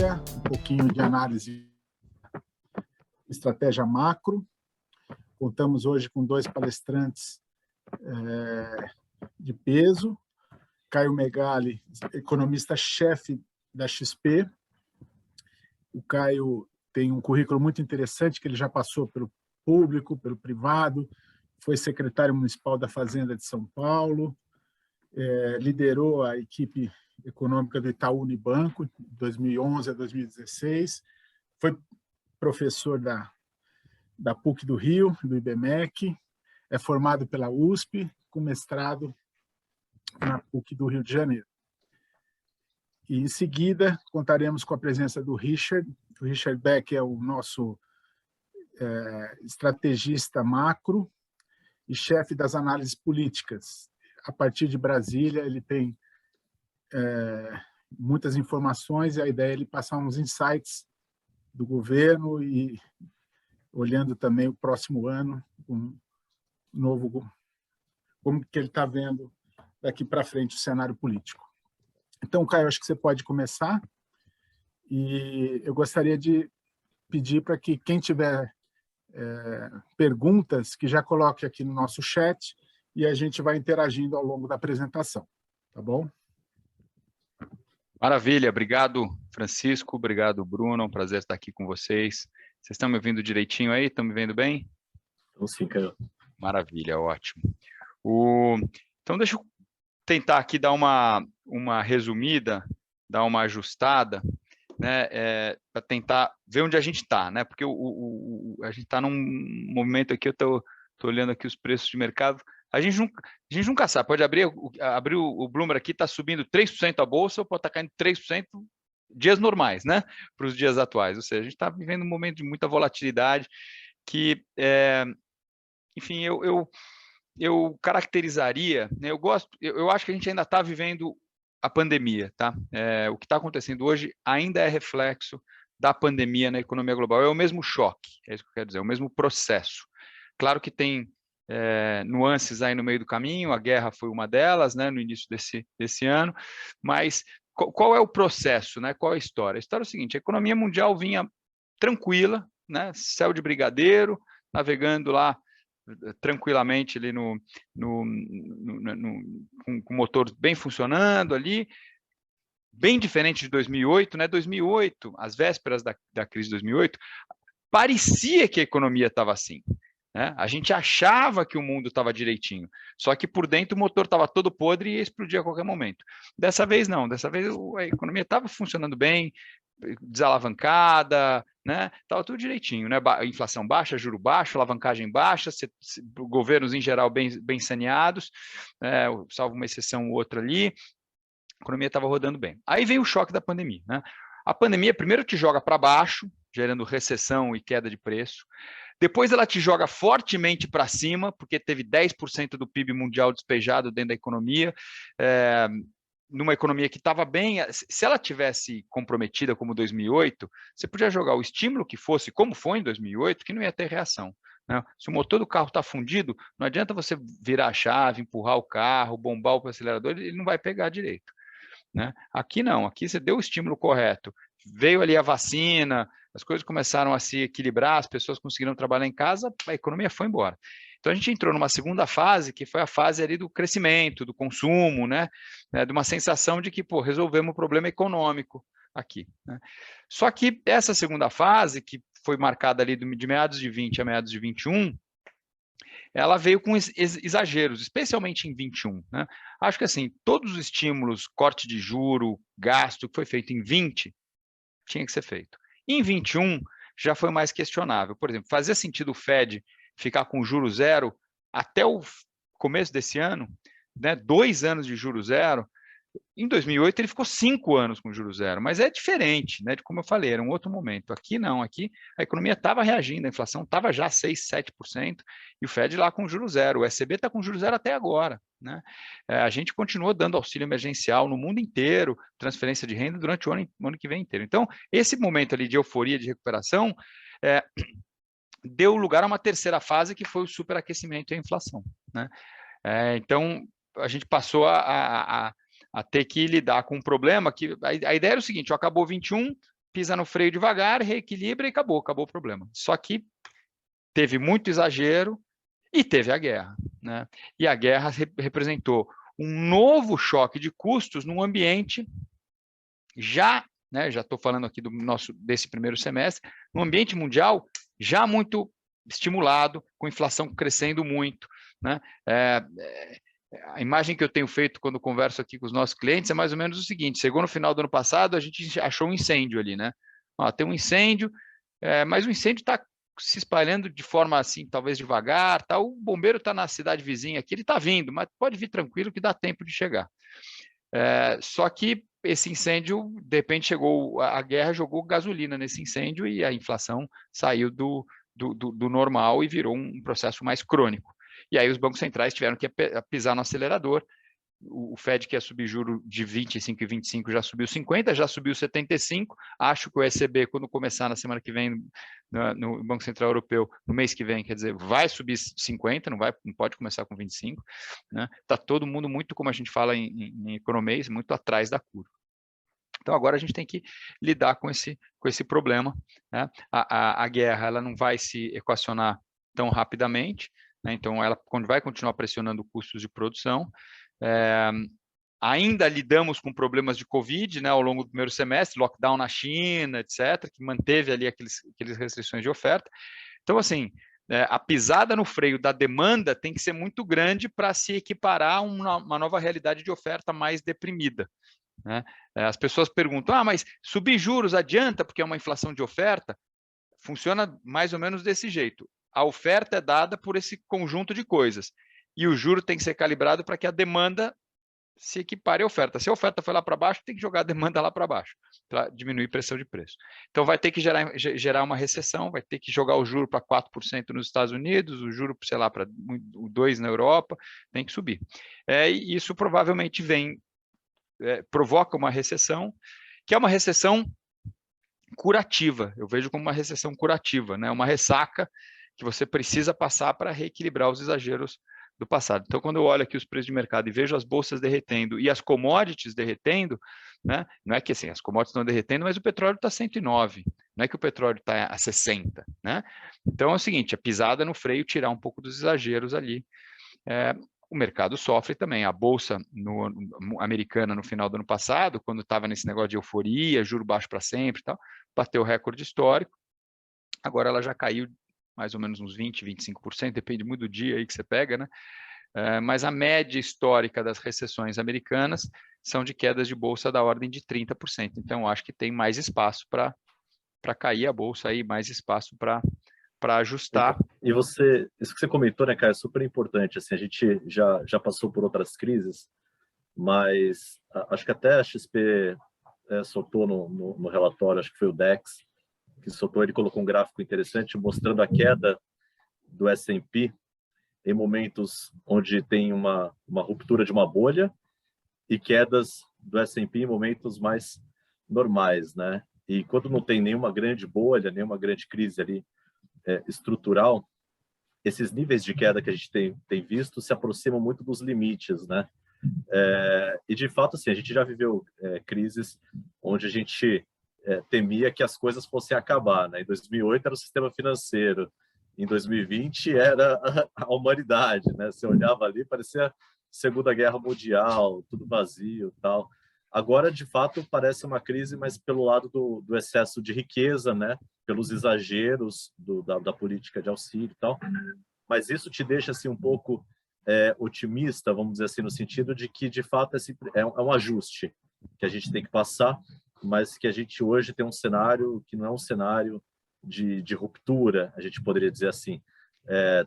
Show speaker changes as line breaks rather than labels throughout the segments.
dia, um pouquinho de análise estratégia macro. Contamos hoje com 2 palestrantes de peso. Caio Megali, economista-chefe da XP. O Caio tem um currículo muito interessante, que ele já passou pelo público, pelo privado, foi secretário municipal da Fazenda de São Paulo, liderou a equipe econômica do Itaú Unibanco, de 2011 a 2016, foi professor da PUC do Rio, do IBMEC, é formado pela USP, com mestrado na PUC do Rio de Janeiro. E, em seguida, contaremos com a presença do Richard. O Richard Beck é o nosso estrategista macro e chefe das análises políticas. A partir de Brasília, ele tem muitas informações e a ideia é ele passar uns insights do governo e olhando também o próximo ano, um novo, como que ele está vendo daqui para frente o cenário político. Então, Caio, acho que você pode começar e eu gostaria de pedir para que quem tiver perguntas, que já coloque aqui no nosso chat e a gente vai interagindo ao longo da apresentação, tá bom?
Maravilha, obrigado, Francisco, obrigado, Bruno, é um prazer estar aqui com vocês. Vocês estão me ouvindo direitinho aí? Estão me vendo bem?
Sim, Caio.
Maravilha, ótimo. Então, deixa eu tentar aqui dar uma resumida, dar uma ajustada, né, para tentar ver onde a gente está, né? Porque a gente está num momento aqui, eu estou olhando aqui os preços de mercado, a gente nunca sabe, pode abrir o Bloomberg aqui, está subindo 3% a bolsa, ou pode estar caindo 3% dias normais, né? Para os dias atuais, ou seja, a gente está vivendo um momento de muita volatilidade, que, enfim, eu caracterizaria, né, eu acho que a gente ainda está vivendo a pandemia, tá? O que está acontecendo hoje ainda é reflexo da pandemia na economia global, é o mesmo choque, é isso que eu quero dizer, é o mesmo processo. Claro que tem nuances aí no meio do caminho, a guerra foi uma delas, né, no início desse ano, mas qual é o processo, né? Qual é a história? A história é o seguinte, a economia mundial vinha tranquila, né, céu de brigadeiro, navegando lá tranquilamente ali com o motor bem funcionando ali, bem diferente de 2008, né? 2008, às vésperas da crise de 2008, parecia que a economia estava assim, né? A gente achava que o mundo estava direitinho, só que por dentro o motor estava todo podre e ia explodir a qualquer momento. Dessa vez não, dessa vez a economia estava funcionando bem, desalavancada, né? Estava tudo direitinho, né? Inflação baixa, juro baixo, alavancagem baixa, governos em geral bem saneados, salvo uma exceção ou outra ali, a economia estava rodando bem. Aí veio o choque da pandemia, né? A pandemia primeiro te joga para baixo, gerando recessão e queda de preço. Depois ela te joga fortemente para cima, porque teve 10% do PIB mundial despejado dentro da economia, numa economia que estava bem. Se ela tivesse comprometida como 2008, você podia jogar o estímulo que fosse, como foi em 2008, que não ia ter reação, né? Se o motor do carro está fundido, não adianta você virar a chave, empurrar o carro, bombar o acelerador, ele não vai pegar direito, né? Aqui não, aqui você deu o estímulo correto, veio ali a vacina, as coisas começaram a se equilibrar, as pessoas conseguiram trabalhar em casa, a economia foi embora. Então a gente entrou numa segunda fase, que foi a fase ali do crescimento, do consumo, né? De uma sensação de que, pô, resolvemos o problema econômico aqui, né? Só que essa segunda fase, que foi marcada ali de meados de 20 a meados de 21, ela veio com exageros, especialmente em 21, né? Acho que assim, todos os estímulos, corte de juro, gasto, que foi feito em 20, tinha que ser feito. Em 21, já foi mais questionável. Por exemplo, fazia sentido o Fed ficar com juro zero até o começo desse ano, né? 2 anos de juro zero. Em 2008, ele ficou 5 anos com juros zero, mas é diferente, né? De como eu falei, era um outro momento. Aqui não, aqui a economia estava reagindo, a inflação estava já 6%, 7%, e o Fed lá com juros zero. O ECB está com juros zero até agora, né? A gente continuou dando auxílio emergencial no mundo inteiro, transferência de renda durante o ano que vem inteiro. Então, esse momento ali de euforia, de recuperação, deu lugar a uma terceira fase, que foi o superaquecimento e a inflação, né? Então, a gente passou a ter que lidar com um problema que a ideia era o seguinte: acabou 21, pisa no freio devagar, reequilibra e acabou o problema. Só que teve muito exagero e teve a guerra, né? E a guerra representou um novo choque de custos num ambiente já, né, já estou falando aqui desse primeiro semestre, num ambiente mundial já muito estimulado, com inflação crescendo muito, né? A imagem que eu tenho feito quando converso aqui com os nossos clientes é mais ou menos o seguinte: chegou no final do ano passado, a gente achou um incêndio ali, né? Ó, tem um incêndio, mas o incêndio está se espalhando de forma assim, talvez devagar, tá? O bombeiro está na cidade vizinha aqui, ele está vindo, mas pode vir tranquilo que dá tempo de chegar. Só que esse incêndio, de repente chegou, a guerra jogou gasolina nesse incêndio e a inflação saiu do normal e virou um processo mais crônico. E aí os bancos centrais tiveram que pisar no acelerador. O Fed, que ia subir juro de 25 e 25, já subiu 50, já subiu 75. Acho que o ECB, quando começar na semana que vem no Banco Central Europeu, no mês que vem, quer dizer, vai subir 50, não pode começar com 25. Né? Tá todo mundo muito, como a gente fala em economês, muito atrás da curva. Então, agora a gente tem que lidar com esse problema. Né? A guerra ela não vai se equacionar tão rapidamente, né? Então ela vai continuar pressionando custos de produção. Ainda lidamos com problemas de Covid, né, ao longo do primeiro semestre, lockdown na China, etc., que manteve ali aquelas restrições de oferta. Então, assim, a pisada no freio da demanda tem que ser muito grande para se equiparar a uma nova realidade de oferta mais deprimida. Né? As pessoas perguntam, mas subir juros adianta porque é uma inflação de oferta? Funciona mais ou menos desse jeito. A oferta é dada por esse conjunto de coisas. E o juro tem que ser calibrado para que a demanda se equipare à oferta. Se a oferta foi lá para baixo, tem que jogar a demanda lá para baixo, para diminuir a pressão de preço. Então, vai ter que gerar uma recessão, vai ter que jogar o juro para 4% nos Estados Unidos, o juro, sei lá, para 2% na Europa, tem que subir. E isso provavelmente provoca uma recessão, que é uma recessão curativa. Eu vejo como uma recessão curativa, né? Uma ressaca que você precisa passar para reequilibrar os exageros do passado. Então, quando eu olho aqui os preços de mercado e vejo as bolsas derretendo e as commodities derretendo, né? Não é que assim, as commodities estão derretendo, mas o petróleo está 109, não é que o petróleo está a 60, né? Então, é o seguinte, a pisada no freio, tirar um pouco dos exageros ali. O mercado sofre também. A bolsa americana no final do ano passado, quando estava nesse negócio de euforia, juro baixo para sempre e tal, bateu o recorde histórico. Agora ela já caiu mais ou menos uns 20%, 25%, depende muito do dia aí que você pega, né? Mas a média histórica das recessões americanas são de quedas de bolsa da ordem de 30%. Então, acho que tem mais espaço para cair a bolsa aí, mais espaço para ajustar.
E você, isso que você comentou, né, cara, é super importante. Assim, a gente já passou por outras crises, mas acho que até a XP soltou no relatório, acho que foi o Dex, que soltou, ele colocou um gráfico interessante mostrando a queda do S&P em momentos onde tem uma ruptura de uma bolha e quedas do S&P em momentos mais normais, né? E quando não tem nenhuma grande bolha, nenhuma grande crise ali estrutural, esses níveis de queda que a gente tem visto se aproximam muito dos limites, né? E de fato, assim, a gente já viveu crises onde a gente temia que as coisas fossem acabar, né? Em 2008 era o sistema financeiro, em 2020 era a humanidade, né? Você olhava ali, parecia Segunda Guerra Mundial, tudo vazio, tal. Agora, de fato, parece uma crise, mas pelo lado do excesso de riqueza, né? Pelos exageros da política de auxílio e tal. Mas isso te deixa assim um pouco otimista, vamos dizer assim, no sentido de que, de fato, é um ajuste que a gente tem que passar, mas que a gente hoje tem um cenário que não é um cenário de ruptura, a gente poderia dizer assim.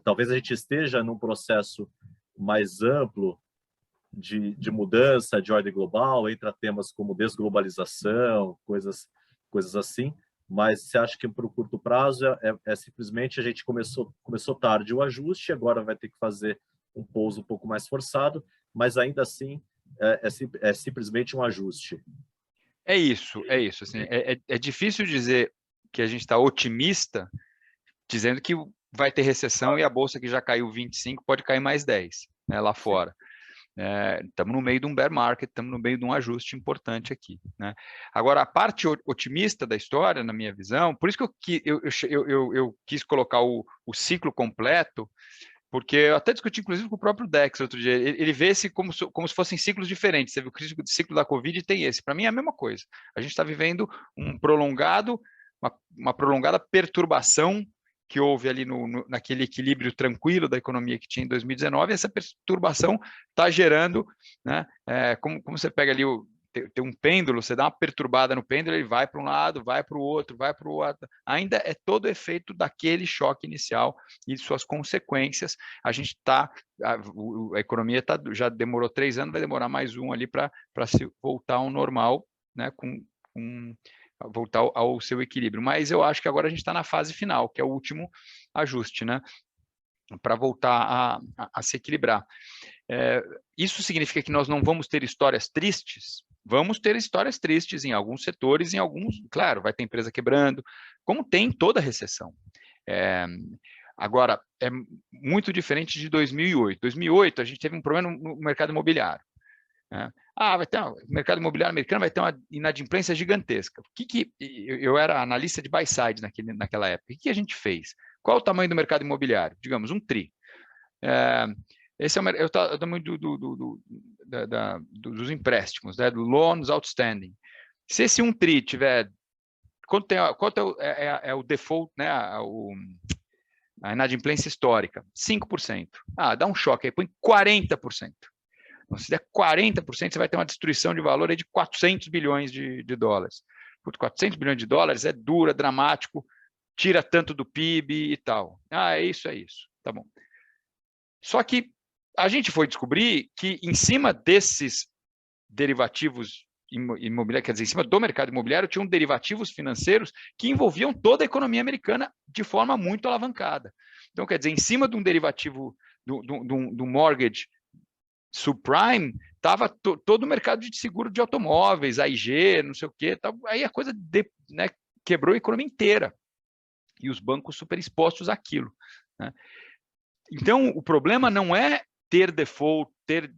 Talvez a gente esteja num processo mais amplo de mudança de ordem global, entra temas como desglobalização, coisas assim, mas você acha que para o curto prazo simplesmente a gente começou tarde o ajuste, agora vai ter que fazer um pouso um pouco mais forçado, mas ainda assim é simplesmente um ajuste.
É isso. Assim, é difícil dizer que a gente está otimista, dizendo que vai ter recessão e a bolsa que já caiu 25 pode cair mais 10, né, lá fora. Estamos no meio de um bear market, estamos no meio de um ajuste importante aqui, né? Agora, a parte otimista da história, na minha visão, por isso que eu quis colocar o ciclo completo, porque eu até discuti, inclusive, com o próprio Dex outro dia, ele vê esse como se fossem ciclos diferentes. Você viu que o ciclo da Covid tem esse. Para mim é a mesma coisa. A gente está vivendo uma prolongada perturbação que houve ali naquele equilíbrio tranquilo da economia que tinha em 2019, e essa perturbação está gerando, né, como você pega ali, tem um pêndulo, você dá uma perturbada no pêndulo, ele vai para um lado, vai para o outro, vai para o outro, ainda é todo o efeito daquele choque inicial e suas consequências. A gente está, a economia já demorou 3 anos, vai demorar mais um ali para se voltar ao normal, né, voltar ao seu equilíbrio. Mas eu acho que agora a gente está na fase final, que é o último ajuste, né, para voltar a se equilibrar. Isso significa que nós não vamos ter histórias tristes? Vamos ter histórias tristes em alguns setores, em alguns, claro, vai ter empresa quebrando, como tem em toda recessão. Agora, é muito diferente de 2008. 2008, a gente teve um problema no mercado imobiliário. O mercado imobiliário americano vai ter uma inadimplência gigantesca. Eu era analista de buy side naquela época. O que a gente fez? Qual o tamanho do mercado imobiliário? Digamos, um tri. Esse é o tamanho dos empréstimos, né, do loans outstanding. Se esse 1 tri tiver... Quanto é o default, né, a inadimplência histórica? 5%. Dá um choque aí, põe 40%. Então, se der 40%, você vai ter uma destruição de valor aí de 400 bilhões de dólares. 400 bilhões de dólares é duro, é dramático, tira tanto do PIB e tal. É isso. Tá bom. Só que a gente foi descobrir que em cima desses derivativos imobiliários, quer dizer, em cima do mercado imobiliário, tinham derivativos financeiros que envolviam toda a economia americana de forma muito alavancada. Então, quer dizer, em cima de um derivativo do mortgage subprime, estava todo o mercado de seguro de automóveis, AIG, não sei o quê. Aí a coisa né, quebrou a economia inteira. E os bancos super expostos àquilo, né? Então, o problema não é ter default, ter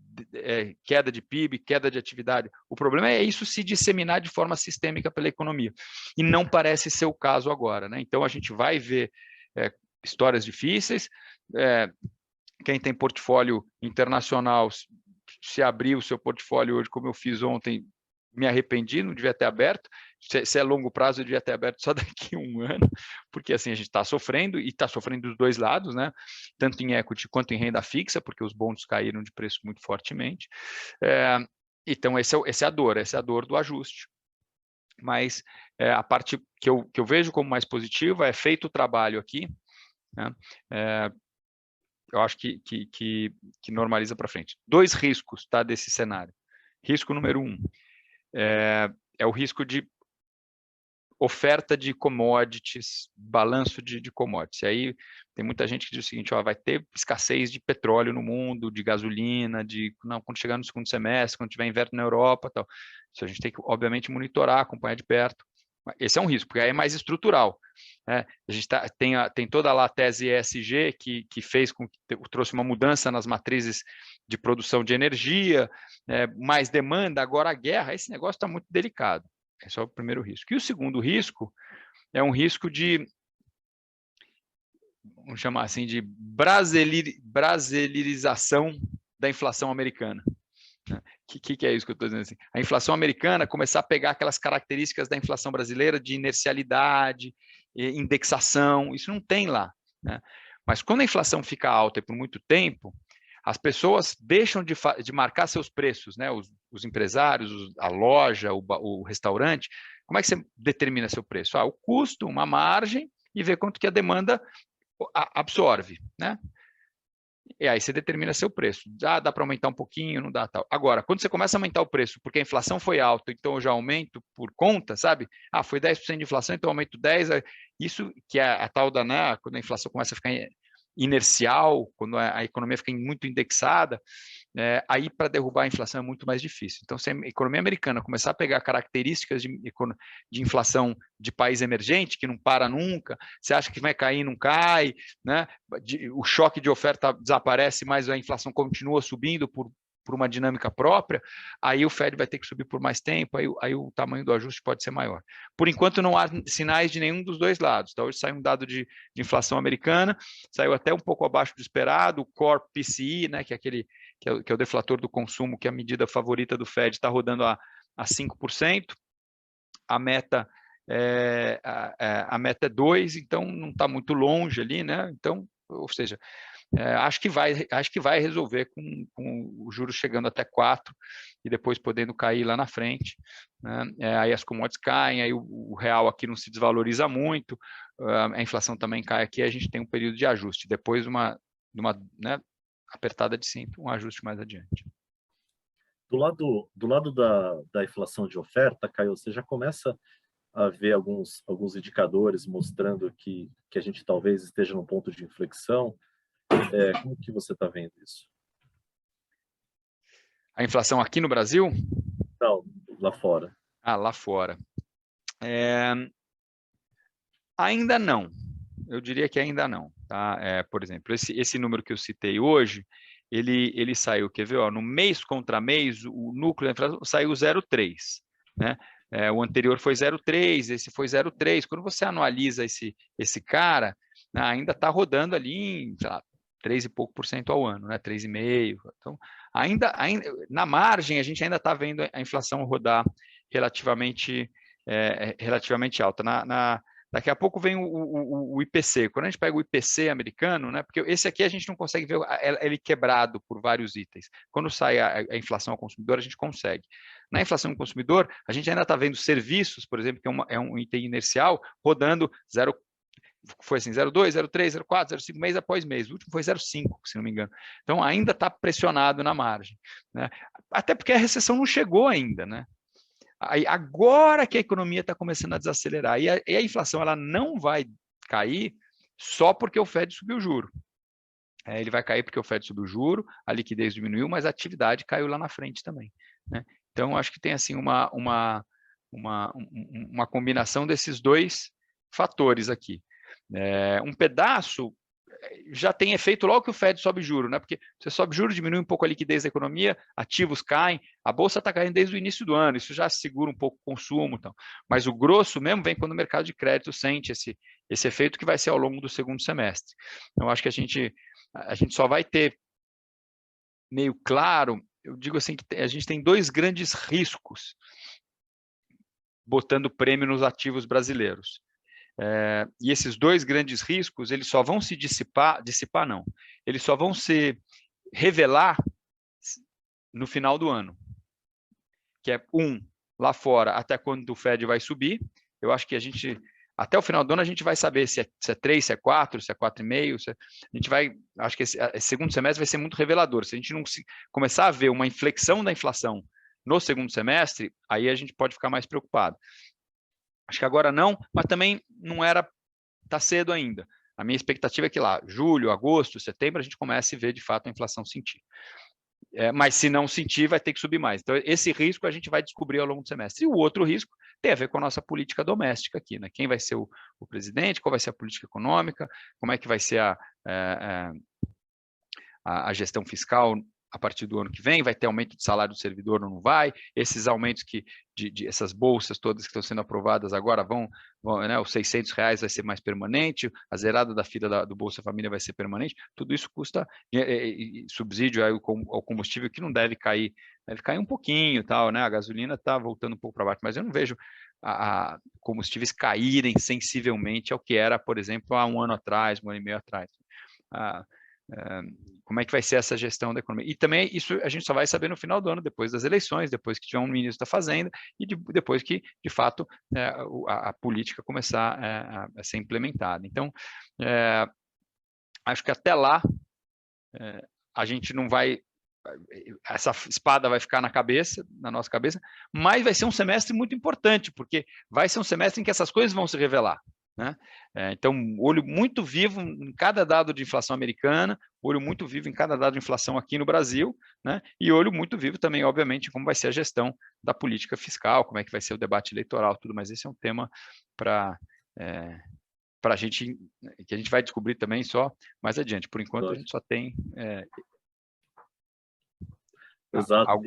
queda de PIB, queda de atividade. O problema é isso se disseminar de forma sistêmica pela economia. E não parece ser o caso agora, né? Então, a gente vai ver histórias difíceis. Quem tem portfólio internacional, se abrir o seu portfólio hoje, como eu fiz ontem, me arrependi, não devia ter aberto. Se é longo prazo, eu devia ter aberto só daqui a 1 ano, porque assim a gente está sofrendo, e está sofrendo dos dois lados, né? Tanto em equity quanto em renda fixa, porque os bonds caíram de preço muito fortemente. Então, essa é a dor do ajuste. Mas a parte que eu vejo como mais positiva é feito o trabalho aqui, né? Eu acho que normaliza para frente. 2 riscos, tá, desse cenário. Risco número 1 é o risco de oferta de commodities, balanço de commodities. E aí tem muita gente que diz o seguinte: vai ter escassez de petróleo no mundo, de gasolina, quando chegar no segundo semestre, quando tiver inverno na Europa, tal. Isso a gente tem que, obviamente, monitorar, acompanhar de perto. Esse é um risco, porque aí é mais estrutural, né? A gente tem toda lá a tese ESG que trouxe uma mudança nas matrizes de produção de energia, mais demanda, agora a guerra, esse negócio está muito delicado. Esse é o primeiro risco. E o segundo risco é um risco de, vamos chamar assim, de brasileirização da inflação americana. O que é isso que eu estou dizendo assim? A inflação americana começar a pegar aquelas características da inflação brasileira de inercialidade, indexação, isso não tem lá, né? Mas quando a inflação fica alta e por muito tempo, as pessoas deixam de marcar seus preços, né? Os empresários, a loja, o restaurante. Como é que você determina seu preço? O custo, uma margem, e vê quanto que a demanda absorve, né? E aí você determina seu preço. Dá para aumentar um pouquinho, não dá tal. Agora, quando você começa a aumentar o preço porque a inflação foi alta, então eu já aumento por conta, sabe? Foi 10% de inflação, então eu aumento 10%. Isso que é a tal da, né, quando a inflação começa a ficar inercial, quando a economia fica muito indexada, aí para derrubar a inflação é muito mais difícil. Então, se a economia americana começar a pegar características de inflação de país emergente, que não para nunca, você acha que vai cair, não cai, né? O choque de oferta desaparece, mas a inflação continua subindo por por uma dinâmica própria, aí o Fed vai ter que subir por mais tempo, aí o tamanho do ajuste pode ser maior. Por enquanto, não há sinais de nenhum dos dois lados. Tá? Hoje saiu um dado de inflação americana, saiu até um pouco abaixo do esperado, o Core PCI, né, que é o deflator do consumo, que é a medida favorita do Fed, está rodando a 5%. A meta a meta é 2, então não está muito longe ali, né? Então, ou seja, acho que vai resolver com o juros chegando até 4 e depois podendo cair lá na frente, né? Aí as commodities caem, aí o real aqui não se desvaloriza muito, a inflação também cai aqui, a gente tem um período de ajuste, depois de uma né, apertada de cinto, um ajuste mais adiante.
Do lado da inflação de oferta, Caio, você já começa a ver alguns indicadores mostrando que a gente talvez esteja num ponto de inflexão. Como que você está vendo isso?
A inflação aqui no Brasil?
Não, lá fora.
Lá fora. Ainda não. Eu diria que ainda não. Tá? Por exemplo, esse número que eu citei hoje, ele saiu, quer ver? Ó, no mês contra mês, o núcleo da inflação saiu 0,3. Né? O anterior foi 0,3, esse foi 0,3. Quando você anualiza esse cara, né, ainda está rodando ali em, sei lá, 3 e pouco por cento ao ano, né? 3,5%. Então, ainda na margem, a gente ainda está vendo a inflação rodar relativamente alta. Daqui a pouco vem o IPC. Quando a gente pega o IPC americano, né, porque esse aqui a gente não consegue ver ele quebrado por vários itens. Quando sai a inflação ao consumidor, a gente consegue. Na inflação ao consumidor, a gente ainda está vendo serviços, por exemplo, que é um item inercial, rodando 0, foi assim, 0,2, 0,3, 0,4, 0,5 mês após mês. O último foi 0,5, se não me engano. Então, ainda está pressionado na margem. Né? Até porque a recessão não chegou ainda, né? Aí, agora que a economia está começando a desacelerar, e a inflação ela não vai cair só porque o Fed subiu o juro. Ele vai cair porque o Fed subiu o juro, a liquidez diminuiu, mas a atividade caiu lá na frente também. Né? Então, acho que tem assim uma combinação desses dois fatores aqui. Um pedaço já tem efeito logo que o Fed sobe juro, né? Porque você sobe juro, diminui um pouco a liquidez da economia, ativos caem, a bolsa está caindo desde o início do ano, isso já segura um pouco o consumo, então. Mas o grosso mesmo vem quando o mercado de crédito sente esse efeito que vai ser ao longo do segundo semestre. Então, acho que a gente só vai ter meio claro, eu digo assim, que a gente tem dois grandes riscos botando prêmio nos ativos brasileiros. E esses dois grandes riscos, eles só vão se dissipar não, eles só vão se revelar no final do ano, que é lá fora, até quando o Fed vai subir. Eu acho que até o final do ano, a gente vai saber se é 3, se é 4, se é 4,5, a gente vai, acho que esse segundo semestre vai ser muito revelador. Se a gente não começar a ver uma inflexão da inflação no segundo semestre, aí a gente pode ficar mais preocupado. Acho que agora não, mas também não está cedo ainda. A minha expectativa é que lá, julho, agosto, setembro, a gente comece a ver de fato a inflação sentir. Mas se não sentir, vai ter que subir mais. Então, esse risco a gente vai descobrir ao longo do semestre. E o outro risco tem a ver com a nossa política doméstica aqui, né? Quem vai ser o presidente, qual vai ser a política econômica, como é que vai ser a gestão fiscal a partir do ano que vem, vai ter aumento de salário do servidor ou não vai, esses aumentos essas bolsas todas que estão sendo aprovadas agora vão né, os R$600 vai ser mais permanente, a zerada da fila do Bolsa Família vai ser permanente, tudo isso custa subsídio ao combustível que não deve cair um pouquinho, tal, né? A gasolina está voltando um pouco para baixo, mas eu não vejo combustíveis caírem sensivelmente ao que era, por exemplo, há um ano atrás, um ano e meio atrás. Como é que vai ser essa gestão da economia? E também isso a gente só vai saber no final do ano, depois das eleições, depois que tiver um ministro da Fazenda e depois que, de fato, a política começar a ser implementada. Então, acho que até lá a gente não vai... Essa espada vai ficar na nossa cabeça, mas vai ser um semestre muito importante, porque vai ser um semestre em que essas coisas vão se revelar. Né? Então, olho muito vivo em cada dado de inflação americana, olho muito vivo em cada dado de inflação aqui no Brasil, né? E olho muito vivo também, obviamente, em como vai ser a gestão da política fiscal, como é que vai ser o debate eleitoral, tudo, mas esse é um tema para a gente, que a gente vai descobrir também só mais adiante. Por enquanto, a gente só tem...
Exato.
Algo...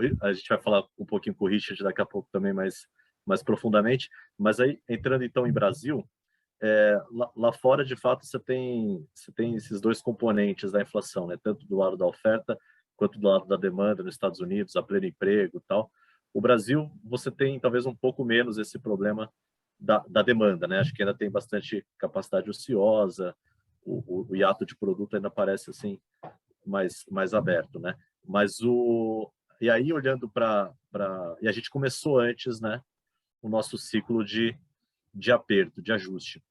E a gente vai falar um pouquinho com o Richard daqui a pouco também mais profundamente. Mas aí, entrando então em Brasil, lá fora, de fato, você tem esses dois componentes da inflação, né? Tanto do lado da oferta quanto do lado da demanda nos Estados Unidos, a pleno emprego e tal. O Brasil, você tem talvez um pouco menos esse problema da demanda, né? Acho que ainda tem bastante capacidade ociosa, o hiato de produto ainda parece assim mais aberto, né? Mas e aí olhando e a gente começou antes, né? O nosso ciclo de aperto, de ajuste.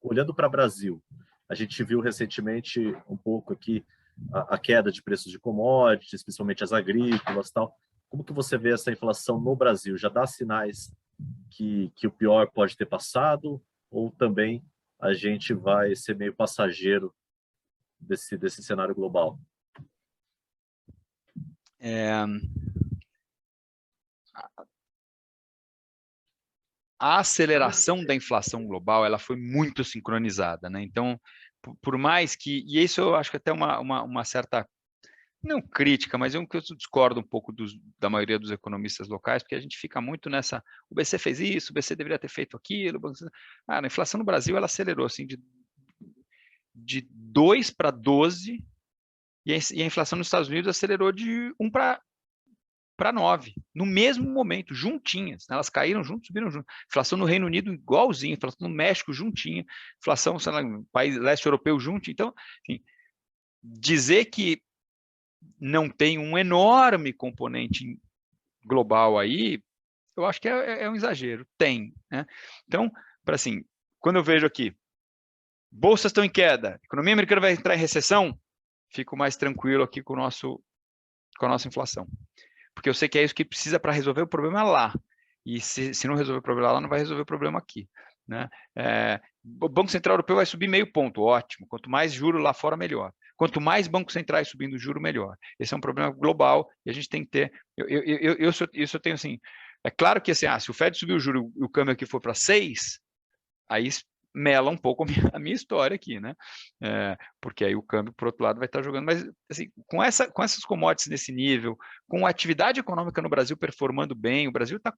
Olhando para o Brasil, a gente viu recentemente um pouco aqui a queda de preços de commodities, principalmente as agrícolas, tal. Como que você vê essa inflação no Brasil? Já dá sinais que o pior pode ter passado, ou também a gente vai ser meio passageiro desse cenário global?
A aceleração da inflação global, ela foi muito sincronizada, né? Então, por mais que... E isso eu acho que até uma certa... Não crítica, mas eu discordo um pouco da maioria dos economistas locais, porque a gente fica muito nessa... O BC fez isso, o BC deveria ter feito aquilo. A inflação no Brasil, ela acelerou assim, de 2 para 12, e a inflação nos Estados Unidos acelerou de 1 para 9, no mesmo momento, juntinhas. Elas caíram junto, subiram junto. Inflação no Reino Unido igualzinho, inflação no México juntinha, inflação, sei lá, no país leste europeu junto. Então, assim, dizer que não tem um enorme componente global aí, eu acho que é um exagero. Tem, né? Então, para assim, quando eu vejo aqui, bolsas estão em queda, economia americana vai entrar em recessão, fico mais tranquilo aqui com a nossa inflação. Porque eu sei que é isso que precisa para resolver o problema lá. E se não resolver o problema lá, não vai resolver o problema aqui, né? O Banco Central Europeu vai subir meio ponto, ótimo. Quanto mais juros lá fora, melhor. Quanto mais bancos centrais subindo o juro, melhor. Esse é um problema global e a gente tem que ter... Isso eu tenho assim... É claro que assim, se o Fed subir o juro e o câmbio aqui for para 6, aí mela um pouco a minha história aqui, né? Porque aí o câmbio, por outro lado, vai estar jogando. Mas, assim, com essas commodities nesse nível, com a atividade econômica no Brasil performando bem, o Brasil está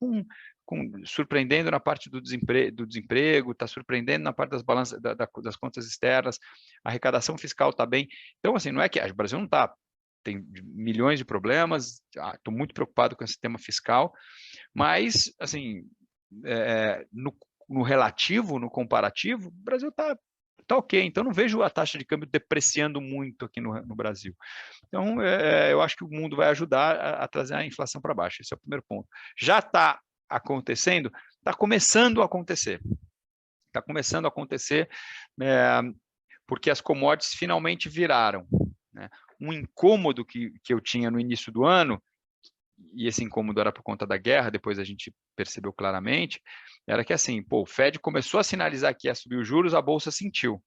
surpreendendo na parte do desemprego, está surpreendendo na parte das balanças, das contas externas, a arrecadação fiscal está bem. Então, assim, não é que o Brasil não está... Tem milhões de problemas, estou muito preocupado com esse tema fiscal, mas, assim, no relativo, no comparativo, o Brasil está ok. Então, não vejo a taxa de câmbio depreciando muito aqui no Brasil. Então, eu acho que o mundo vai ajudar a trazer a inflação para baixo. Esse é o primeiro ponto. Já está acontecendo? Está começando a acontecer. Está começando a acontecer porque as commodities finalmente viraram, né? Um incômodo que eu tinha no início do ano, e esse incômodo era por conta da guerra, depois a gente percebeu claramente, era que assim, o Fed começou a sinalizar que ia subir os juros, a Bolsa sentiu.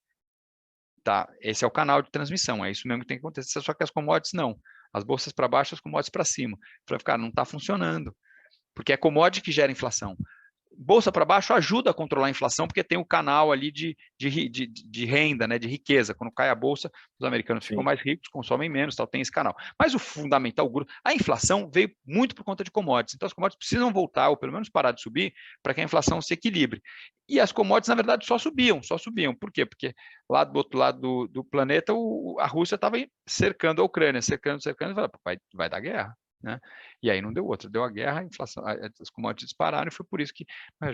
Tá, esse é o canal de transmissão, é isso mesmo que tem que acontecer, só que as commodities não. As bolsas para baixo, as commodities para cima. Falei, cara, não está funcionando, porque é commodity que gera inflação. Bolsa para baixo ajuda a controlar a inflação, porque tem o canal ali de renda, né, de riqueza. Quando cai a bolsa, os americanos ficam mais ricos, consomem menos, tal, tem esse canal. Mas o fundamental, a inflação veio muito por conta de commodities. Então, as commodities precisam voltar, ou pelo menos parar de subir, para que a inflação se equilibre. E as commodities, na verdade, só subiam. Por quê? Porque lá do outro lado do planeta, a Rússia estava cercando a Ucrânia, cercando, e vai dar guerra. Né? E aí não deu outra, deu a guerra, a inflação, as commodities dispararam e foi por isso que...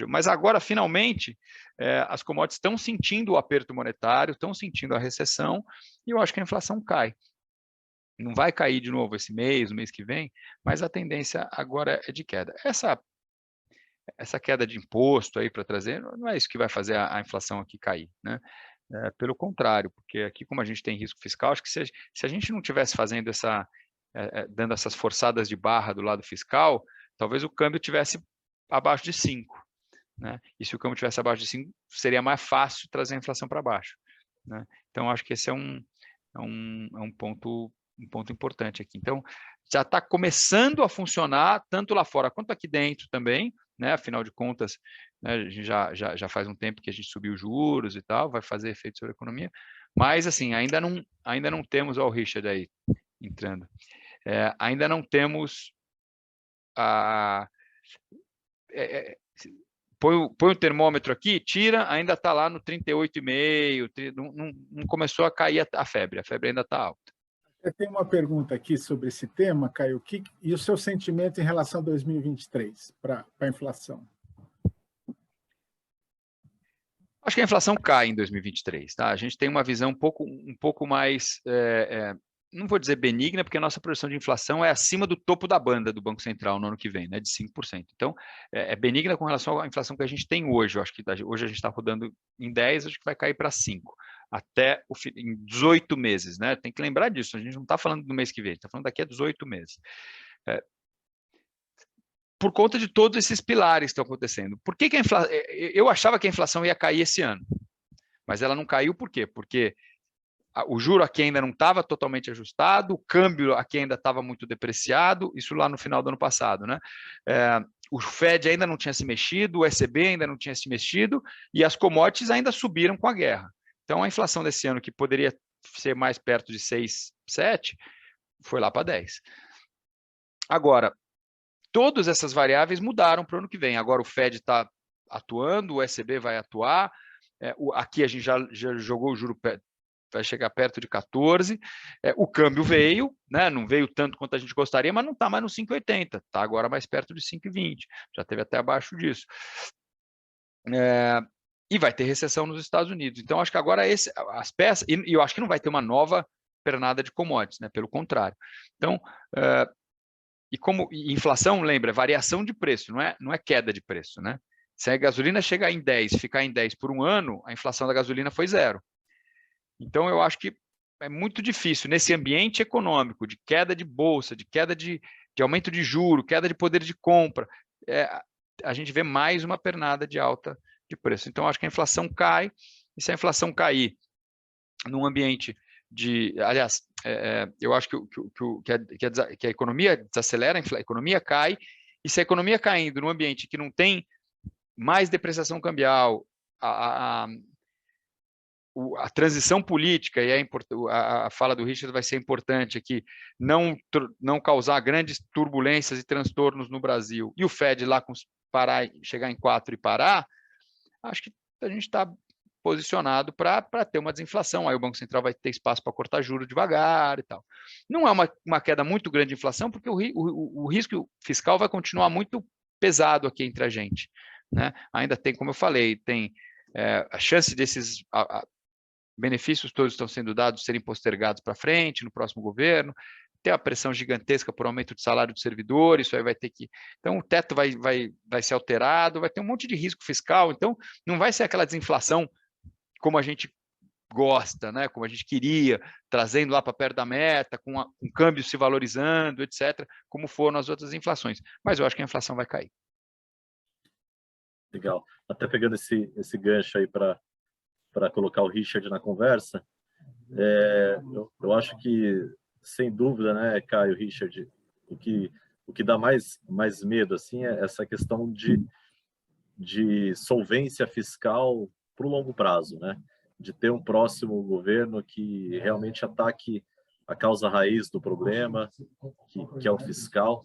Mas agora, finalmente, as commodities estão sentindo o aperto monetário, estão sentindo a recessão, e eu acho que a inflação cai. Não vai cair de novo esse mês, o mês que vem, mas a tendência agora é de queda. Essa queda de imposto aí para trazer, não é isso que vai fazer a inflação aqui cair, né? Pelo contrário, porque aqui, como a gente tem risco fiscal, acho que se a gente não estivesse fazendo dando essas forçadas de barra do lado fiscal, talvez o câmbio tivesse abaixo de 5. Né? E se o câmbio tivesse abaixo de 5, seria mais fácil trazer a inflação para baixo. Né? Então, acho que esse é um ponto importante aqui. Então, já está começando a funcionar, tanto lá fora quanto aqui dentro também, né? Afinal de contas, né, a gente já faz um tempo que a gente subiu juros e tal, vai fazer efeito sobre a economia, mas assim, ainda não temos, o Richard aí entrando. ainda não temos põe o termômetro aqui, tira, ainda está lá no 38,5, não começou a cair a febre ainda está alta.
Eu tenho uma pergunta aqui sobre esse tema, Caio, e o seu sentimento em relação a 2023, para a inflação?
Acho que a inflação cai em 2023, tá? A gente tem uma visão um pouco mais, não vou dizer benigna, porque a nossa projeção de inflação é acima do topo da banda do Banco Central no ano que vem, né, de 5%. Então, é benigna com relação à inflação que a gente tem hoje. Eu acho que hoje a gente está rodando em 10, acho que vai cair para 5, até em 18 meses, né? Tem que lembrar disso, a gente não está falando do mês que vem, está falando daqui a 18 meses. Por conta de todos esses pilares que estão acontecendo. Por que a inflação? Eu achava que a inflação ia cair esse ano, mas ela não caiu por quê? Porque o juro aqui ainda não estava totalmente ajustado, o câmbio aqui ainda estava muito depreciado, isso lá no final do ano passado, né? O Fed ainda não tinha se mexido, o ECB ainda não tinha se mexido, e as commodities ainda subiram com a guerra. Então, a inflação desse ano, que poderia ser mais perto de 6, 7, foi lá para 10. Agora, todas essas variáveis mudaram para o ano que vem. Agora o Fed está atuando, o ECB vai atuar, aqui a gente já jogou o juro, vai chegar perto de 14, o câmbio veio, né, não veio tanto quanto a gente gostaria, mas não está mais no 5,80, está agora mais perto de 5,20, já teve até abaixo disso. E vai ter recessão nos Estados Unidos. Então, acho que agora as peças, e eu acho que não vai ter uma nova pernada de commodities, né, pelo contrário. Então, e inflação, lembra, variação de preço, não é queda de preço, né? Se a gasolina chegar em 10, ficar em 10 por um ano, a inflação da gasolina foi 0. Então, eu acho que é muito difícil, nesse ambiente econômico, de queda de bolsa, de queda de aumento de juro, queda de poder de compra, a gente vê mais uma pernada de alta de preço. Então, acho que a inflação cai, e se a inflação cair num ambiente aliás, eu acho que a economia desacelera, a economia cai, e se a economia caindo num ambiente que não tem mais depreciação cambial, a transição política, e a fala do Richard vai ser importante aqui, não causar grandes turbulências e transtornos no Brasil, e o Fed lá chegar em 4 e parar, acho que a gente está posicionado para ter uma desinflação. Aí o Banco Central vai ter espaço para cortar juros devagar e tal. Não é uma queda muito grande de inflação, porque o risco fiscal vai continuar muito pesado aqui entre a gente, né? Ainda tem, como eu falei, tem a chance desses benefícios todos estão sendo dados serem postergados para frente no próximo governo, tem a pressão gigantesca por aumento de salário do servidor, isso aí vai ter que... Então, o teto vai ser alterado, vai ter um monte de risco fiscal, então não vai ser aquela desinflação como a gente gosta, né? Como a gente queria, trazendo lá para perto da meta, com o câmbio se valorizando, etc., como foram as outras inflações. Mas eu acho que a inflação vai cair.
Legal. Até pegando esse gancho aí para colocar o Richard na conversa, eu acho que, sem dúvida, né, Caio, Richard, o que dá mais medo assim, é essa questão de solvência fiscal para o longo prazo, né? De ter um próximo governo que realmente ataque a causa raiz do problema, que é o fiscal,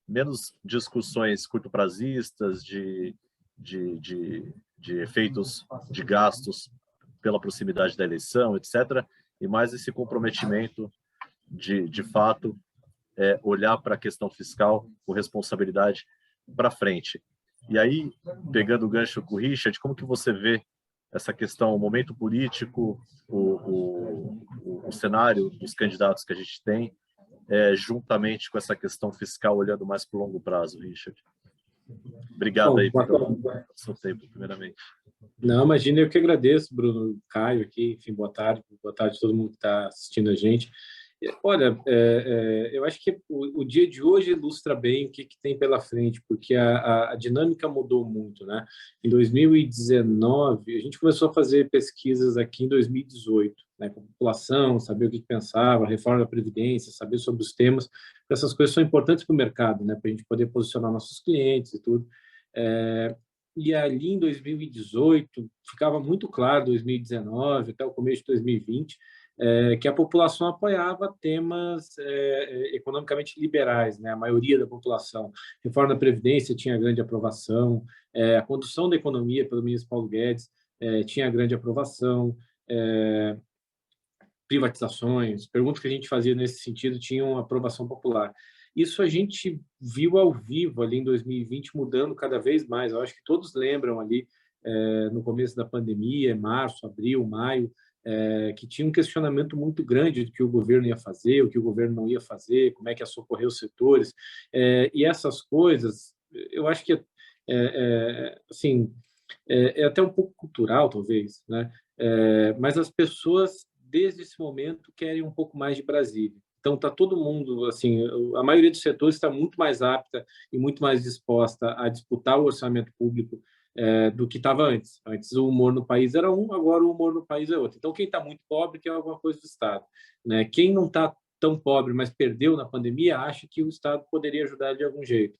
menos discussões curto-prazistas de efeitos de gastos pela proximidade da eleição, etc., e mais esse comprometimento de fato, olhar para a questão fiscal com responsabilidade para frente. E aí, pegando o gancho com o Richard, como que você vê essa questão, o momento político, o cenário dos candidatos que a gente tem, juntamente com essa questão fiscal, olhando mais para o longo prazo, Richard? Obrigado aí pelo seu tempo, primeiramente.
Não, imagina, eu que agradeço, Bruno, Caio aqui, enfim, boa tarde a todo mundo que está assistindo a gente. Olha, eu acho que o dia de hoje ilustra bem o que tem pela frente, porque a dinâmica mudou muito, né? Em 2019, a gente começou a fazer pesquisas aqui em 2018, né, com a população, saber o que pensava, reforma da Previdência, saber sobre os temas. Essas coisas são importantes para o mercado, né, para a gente poder posicionar nossos clientes e tudo. E ali em 2018, ficava muito claro, 2019 até o começo de 2020, que a população apoiava temas economicamente liberais, né? A maioria da população. Reforma da Previdência tinha grande aprovação, a condução da economia pelo ministro Paulo Guedes tinha grande aprovação, privatizações, perguntas que a gente fazia nesse sentido tinham aprovação popular. Isso a gente viu ao vivo ali em 2020, mudando cada vez mais. Eu acho que todos lembram ali, no começo da pandemia, março, abril, maio, que tinha um questionamento muito grande do que o governo ia fazer, o que o governo não ia fazer, como é que ia socorrer os setores. E essas coisas, eu acho que assim, é até um pouco cultural, talvez, né? Mas as pessoas, desde esse momento, querem um pouco mais de Brasília. Então, está todo mundo, assim, a maioria dos setores está muito mais apta e muito mais disposta a disputar o orçamento público do que estava antes. Antes o humor no país era um, agora o humor no país é outro. Então, quem está muito pobre quer alguma coisa do Estado, né? Quem não está tão pobre, mas perdeu na pandemia, acha que o Estado poderia ajudar de algum jeito.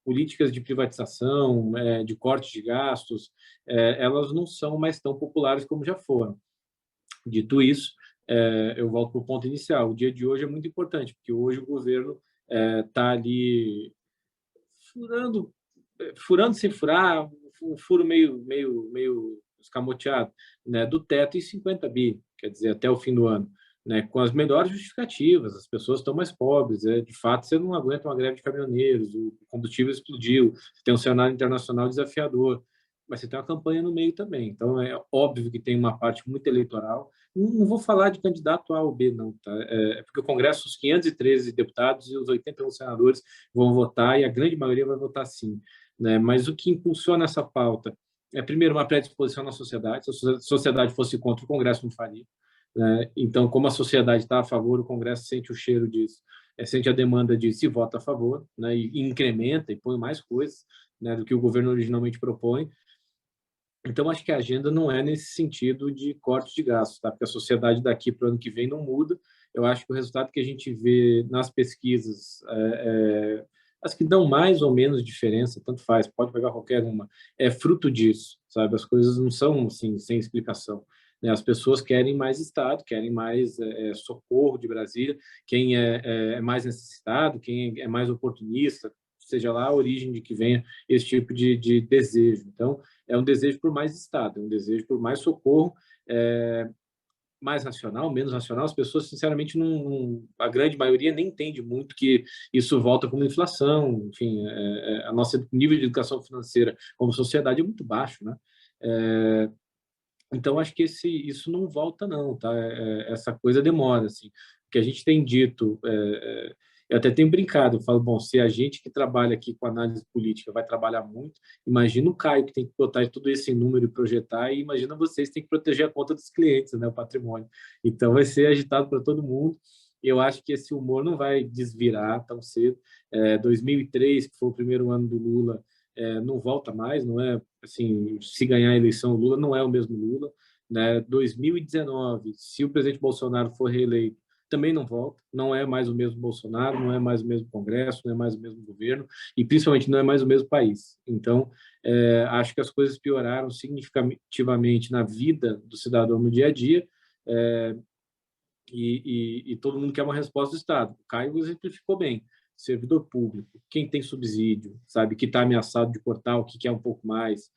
Políticas de privatização, de corte de gastos, elas não são mais tão populares como já foram. Dito isso, eu volto para o ponto inicial. O dia de hoje é muito importante, porque hoje o governo está ali furando sem furar, um furo meio escamoteado, né, do teto em 50 bi, quer dizer, até o fim do ano, né, com as melhores justificativas. As pessoas estão mais pobres, de fato você não aguenta uma greve de caminhoneiros, o combustível explodiu, tem um cenário internacional desafiador, mas você tem uma campanha no meio também. Então é óbvio que tem uma parte muito eleitoral. Não vou falar de candidato A ou B, não, tá? Porque o Congresso, os 513 deputados e os 81 senadores vão votar, e a grande maioria vai votar sim, né? Mas o que impulsiona essa pauta é, primeiro, uma predisposição na sociedade. Se a sociedade fosse contra, o Congresso não faria, né? Então, como a sociedade está a favor, o Congresso sente o cheiro disso, sente a demanda disso e vota a favor, né? E incrementa e põe mais coisas, né, do que o governo originalmente propõe. Então, acho que a agenda não é nesse sentido de corte de gastos, tá? Porque a sociedade daqui para o ano que vem não muda. Eu acho que o resultado que a gente vê nas pesquisas, as que dão mais ou menos diferença, tanto faz, pode pegar qualquer uma, é fruto disso, sabe? As coisas não são assim, sem explicação, né? As pessoas querem mais Estado, querem mais socorro de Brasília, quem é mais necessitado, quem é mais oportunista, seja lá a origem de que venha esse tipo de desejo. Então, é um desejo por mais Estado, é um desejo por mais socorro, mais racional, menos racional. As pessoas, sinceramente, a grande maioria nem entende muito que isso volta como inflação. Enfim, a nosso nível de educação financeira como sociedade é muito baixo, né? Então, acho que isso não volta, não, tá? Essa coisa demora, assim. O que a gente tem dito, eu até tenho brincado, eu falo, bom, se a gente que trabalha aqui com análise política vai trabalhar muito, imagina o Caio que tem que botar tudo isso em número e projetar, e imagina vocês que têm que proteger a conta dos clientes, né, o patrimônio. Então, vai ser agitado para todo mundo. Eu acho que esse humor não vai desvirar tão cedo. 2003, que foi o primeiro ano do Lula, não volta mais, não é assim, se ganhar a eleição, o Lula não é o mesmo Lula, né? 2019, se o presidente Bolsonaro for reeleito, também não volta, não é mais o mesmo Bolsonaro, não é mais o mesmo Congresso, não é mais o mesmo governo e principalmente não é mais o mesmo país. Então, acho que as coisas pioraram significativamente na vida do cidadão no dia a dia, e todo mundo quer uma resposta do Estado. O Caio exemplificou bem. Servidor público, quem tem subsídio, sabe, que está ameaçado de cortar o que quer um pouco mais,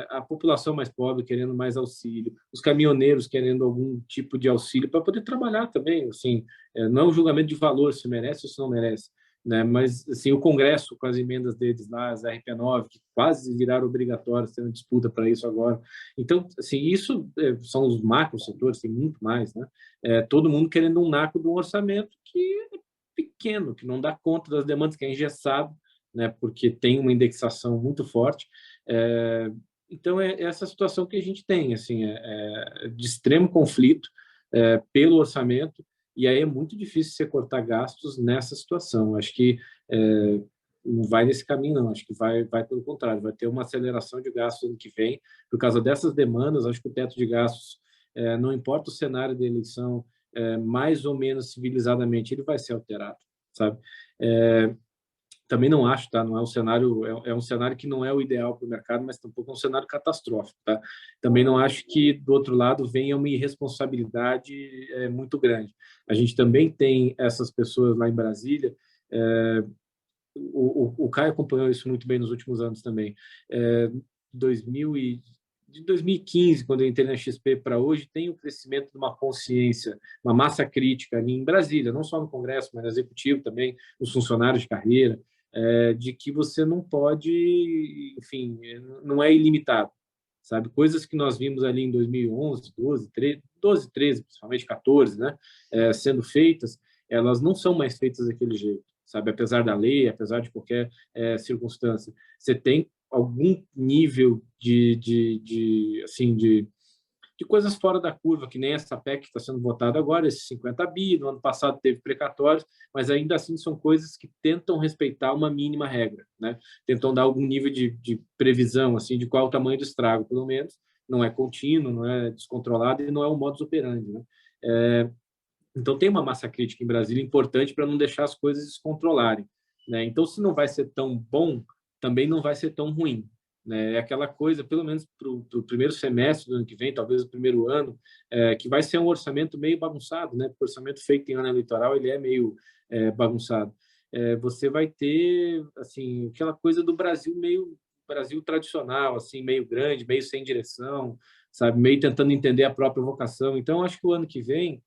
a população mais pobre querendo mais auxílio, os caminhoneiros querendo algum tipo de auxílio para poder trabalhar também, assim, não é um julgamento de valor se merece ou se não merece, né? Mas assim, o Congresso com as emendas deles lá, as RP9, que quase viraram obrigatórias, tendo disputa para isso agora. Então, assim, isso são os macro setores, tem muito mais, né? Todo mundo querendo um naco de um orçamento que pequeno, que não dá conta das demandas, que é engessado, né, porque tem uma indexação muito forte. Então, é essa situação que a gente tem, assim, de extremo conflito pelo orçamento, e aí é muito difícil você cortar gastos nessa situação. Acho que não vai nesse caminho, não. Acho que vai pelo contrário, vai ter uma aceleração de gastos ano que vem, por causa dessas demandas. Acho que o teto de gastos, não importa o cenário da eleição, mais ou menos civilizadamente, ele vai ser alterado, sabe? Também não acho, tá? Não é um cenário, é um cenário que não é o ideal para o mercado, mas tampouco é um cenário catastrófico, tá? Também não acho que do outro lado venha uma irresponsabilidade muito grande. A gente também tem essas pessoas lá em Brasília. O Caio acompanhou isso muito bem nos últimos anos também. De 2015, quando eu entrei na XP para hoje, tem o crescimento de uma consciência, uma massa crítica ali em Brasília, não só no Congresso, mas no Executivo também, os funcionários de carreira, de que você não pode, enfim, não é ilimitado, sabe? Coisas que nós vimos ali em 2011, 12, 13, principalmente 14, né, sendo feitas, elas não são mais feitas daquele jeito, sabe? Apesar da lei, apesar de qualquer circunstância, você tem algum nível de coisas fora da curva, que nem essa PEC que está sendo votada agora, esses 50 bi, no ano passado teve precatórios, mas ainda assim são coisas que tentam respeitar uma mínima regra, né? Tentam dar algum nível de previsão, assim, de qual é o tamanho do estrago, pelo menos. Não é contínuo, não é descontrolado e não é um modus operandi, né? Então, tem uma massa crítica em Brasília importante para não deixar as coisas descontrolarem, né? Então, se não vai ser tão bom, também não vai ser tão ruim, né? É aquela coisa, pelo menos para o primeiro semestre do ano que vem, talvez o primeiro ano, que vai ser um orçamento meio bagunçado, né? Porque o orçamento feito em ano eleitoral ele é meio bagunçado. Você vai ter assim aquela coisa do Brasil meio Brasil tradicional, assim meio grande, meio sem direção, sabe? Meio tentando entender a própria vocação. Então, acho que o ano que vem,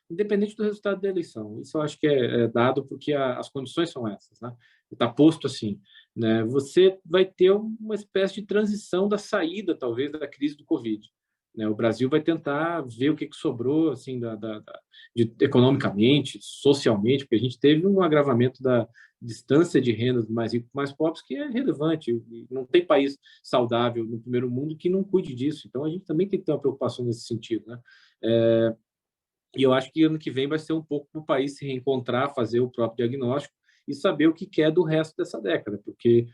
independente do resultado da eleição, isso eu acho que é dado porque as condições são essas, né? Está posto assim, né? Você vai ter uma espécie de transição da saída, talvez, da crise do Covid, né? O Brasil vai tentar ver o que sobrou, assim, economicamente, socialmente, porque a gente teve um agravamento da distância de renda dos mais ricos e mais pobres que é relevante. Não tem país saudável no primeiro mundo que não cuide disso. Então, a gente também tem que ter uma preocupação nesse sentido, né? E eu acho que ano que vem vai ser um pouco para o país se reencontrar, fazer o próprio diagnóstico e saber o que quer do resto dessa década, porque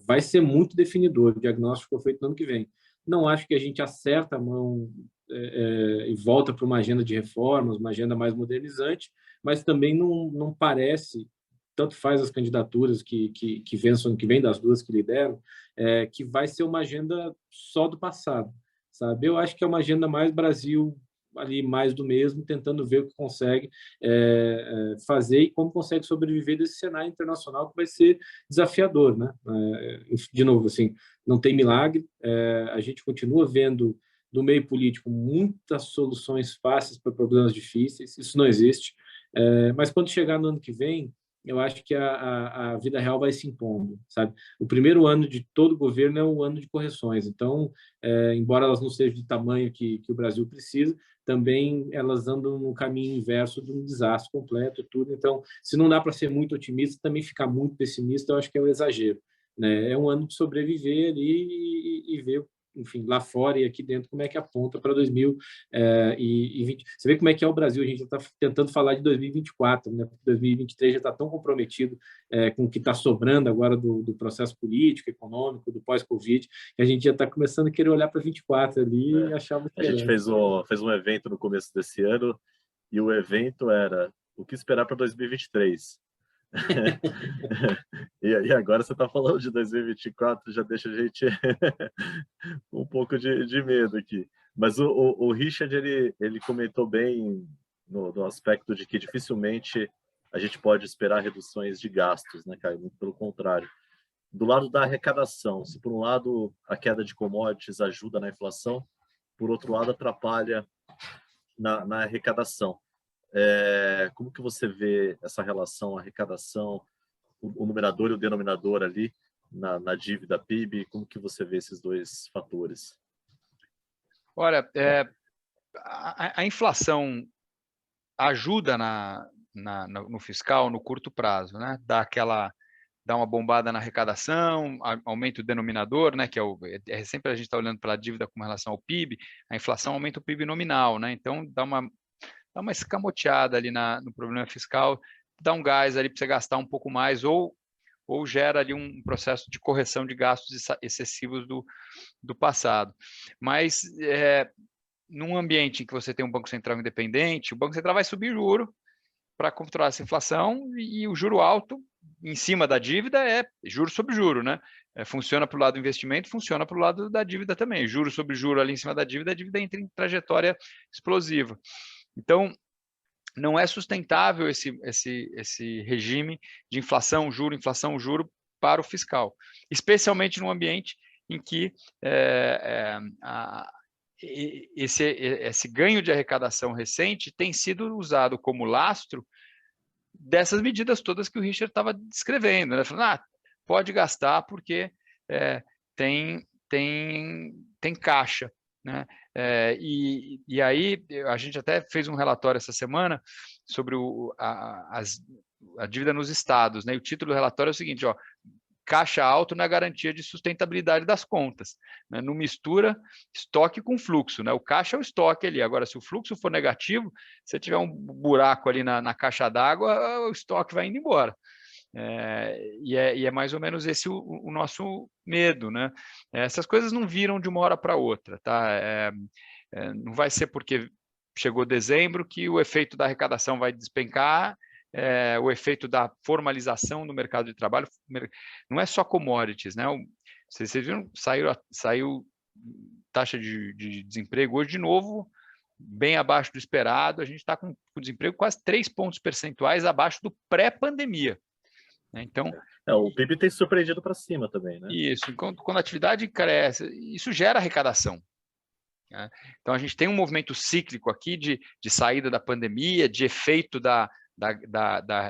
vai ser muito definidor. O diagnóstico foi feito no ano que vem. Não acho que a gente acerta a mão e volta para uma agenda de reformas, uma agenda mais modernizante, mas também não parece, tanto faz as candidaturas que vençam ano que vem, das duas que lideram, que vai ser uma agenda só do passado, sabe? Eu acho que é uma agenda mais Brasil, ali mais do mesmo, tentando ver o que consegue fazer e como consegue sobreviver desse cenário internacional que vai ser desafiador, né? De novo, assim, não tem milagre, a gente continua vendo no meio político muitas soluções fáceis para problemas difíceis, isso não existe, mas quando chegar no ano que vem, eu acho que a vida real vai se impondo, sabe? O primeiro ano de todo governo é um ano de correções, então, embora elas não sejam do tamanho que o Brasil precisa, também elas andam no caminho inverso de um desastre completo, tudo. Então, se não dá para ser muito otimista, também ficar muito pessimista, eu acho que é um exagero, né? É um ano de sobreviver ali e ver, enfim, lá fora e aqui dentro, como é que aponta para 2020. Você vê como é que é o Brasil, a gente já está tentando falar de 2024, né? Porque 2023 já está tão comprometido com o que está sobrando agora do processo político, econômico, do pós-Covid, que a gente já está começando a querer olhar para 24 ali e achar muito
A gente fez um evento no começo desse ano e o evento era o que esperar para 2023. E agora você está falando de 2024, já deixa a gente um pouco de medo aqui. Mas o Richard, ele comentou bem no aspecto de que dificilmente a gente pode esperar reduções de gastos, né, Caio? Muito pelo contrário. Do lado da arrecadação, se por um lado a queda de commodities ajuda na inflação, por outro lado atrapalha na arrecadação. Como que você vê essa relação, arrecadação, o numerador e o denominador ali na dívida PIB? Como que você vê esses dois fatores?
Olha, a inflação ajuda no fiscal no curto prazo, né? Dá uma bombada na arrecadação, aumenta o denominador, né? Que sempre a gente está olhando para a dívida com relação ao PIB, a inflação aumenta o PIB nominal, né? Então dá uma escamoteada ali no problema fiscal, dá um gás ali para você gastar um pouco mais ou gera ali um processo de correção de gastos excessivos do passado. Mas num ambiente em que você tem um Banco Central independente, o Banco Central vai subir juro para controlar essa inflação e o juro alto em cima da dívida é juro sobre juro, né? Funciona para o lado do investimento, funciona para o lado da dívida também. Juro sobre juro ali em cima da dívida, a dívida entra em trajetória explosiva. Então, não é sustentável esse regime de inflação, juro para o fiscal, especialmente num ambiente em que esse ganho de arrecadação recente tem sido usado como lastro dessas medidas todas que o Richard estava descrevendo, né? Falando, pode gastar porque tem caixa, né? E aí a gente até fez um relatório essa semana sobre a dívida nos estados, né? E o título do relatório é o seguinte, ó: caixa alto na garantia de sustentabilidade das contas, né? Não mistura estoque com fluxo, né? O caixa é o estoque ali. Agora, se o fluxo for negativo, se tiver um buraco ali na caixa d'água, o estoque vai indo embora. E é mais ou menos esse o nosso medo, né? Essas coisas não viram de uma hora para outra, tá? Não vai ser porque chegou dezembro que o efeito da arrecadação vai despencar. O efeito da formalização do mercado de trabalho não é só commodities, né? Vocês viram, saiu taxa de desemprego hoje de novo, bem abaixo do esperado. A gente está com o desemprego quase 3 pontos percentuais abaixo do pré-pandemia. Então,
o PIB tem surpreendido para cima também, né?
Isso, quando a atividade cresce, isso gera arrecadação. Né? Então, a gente tem um movimento cíclico aqui de saída da pandemia, de efeito da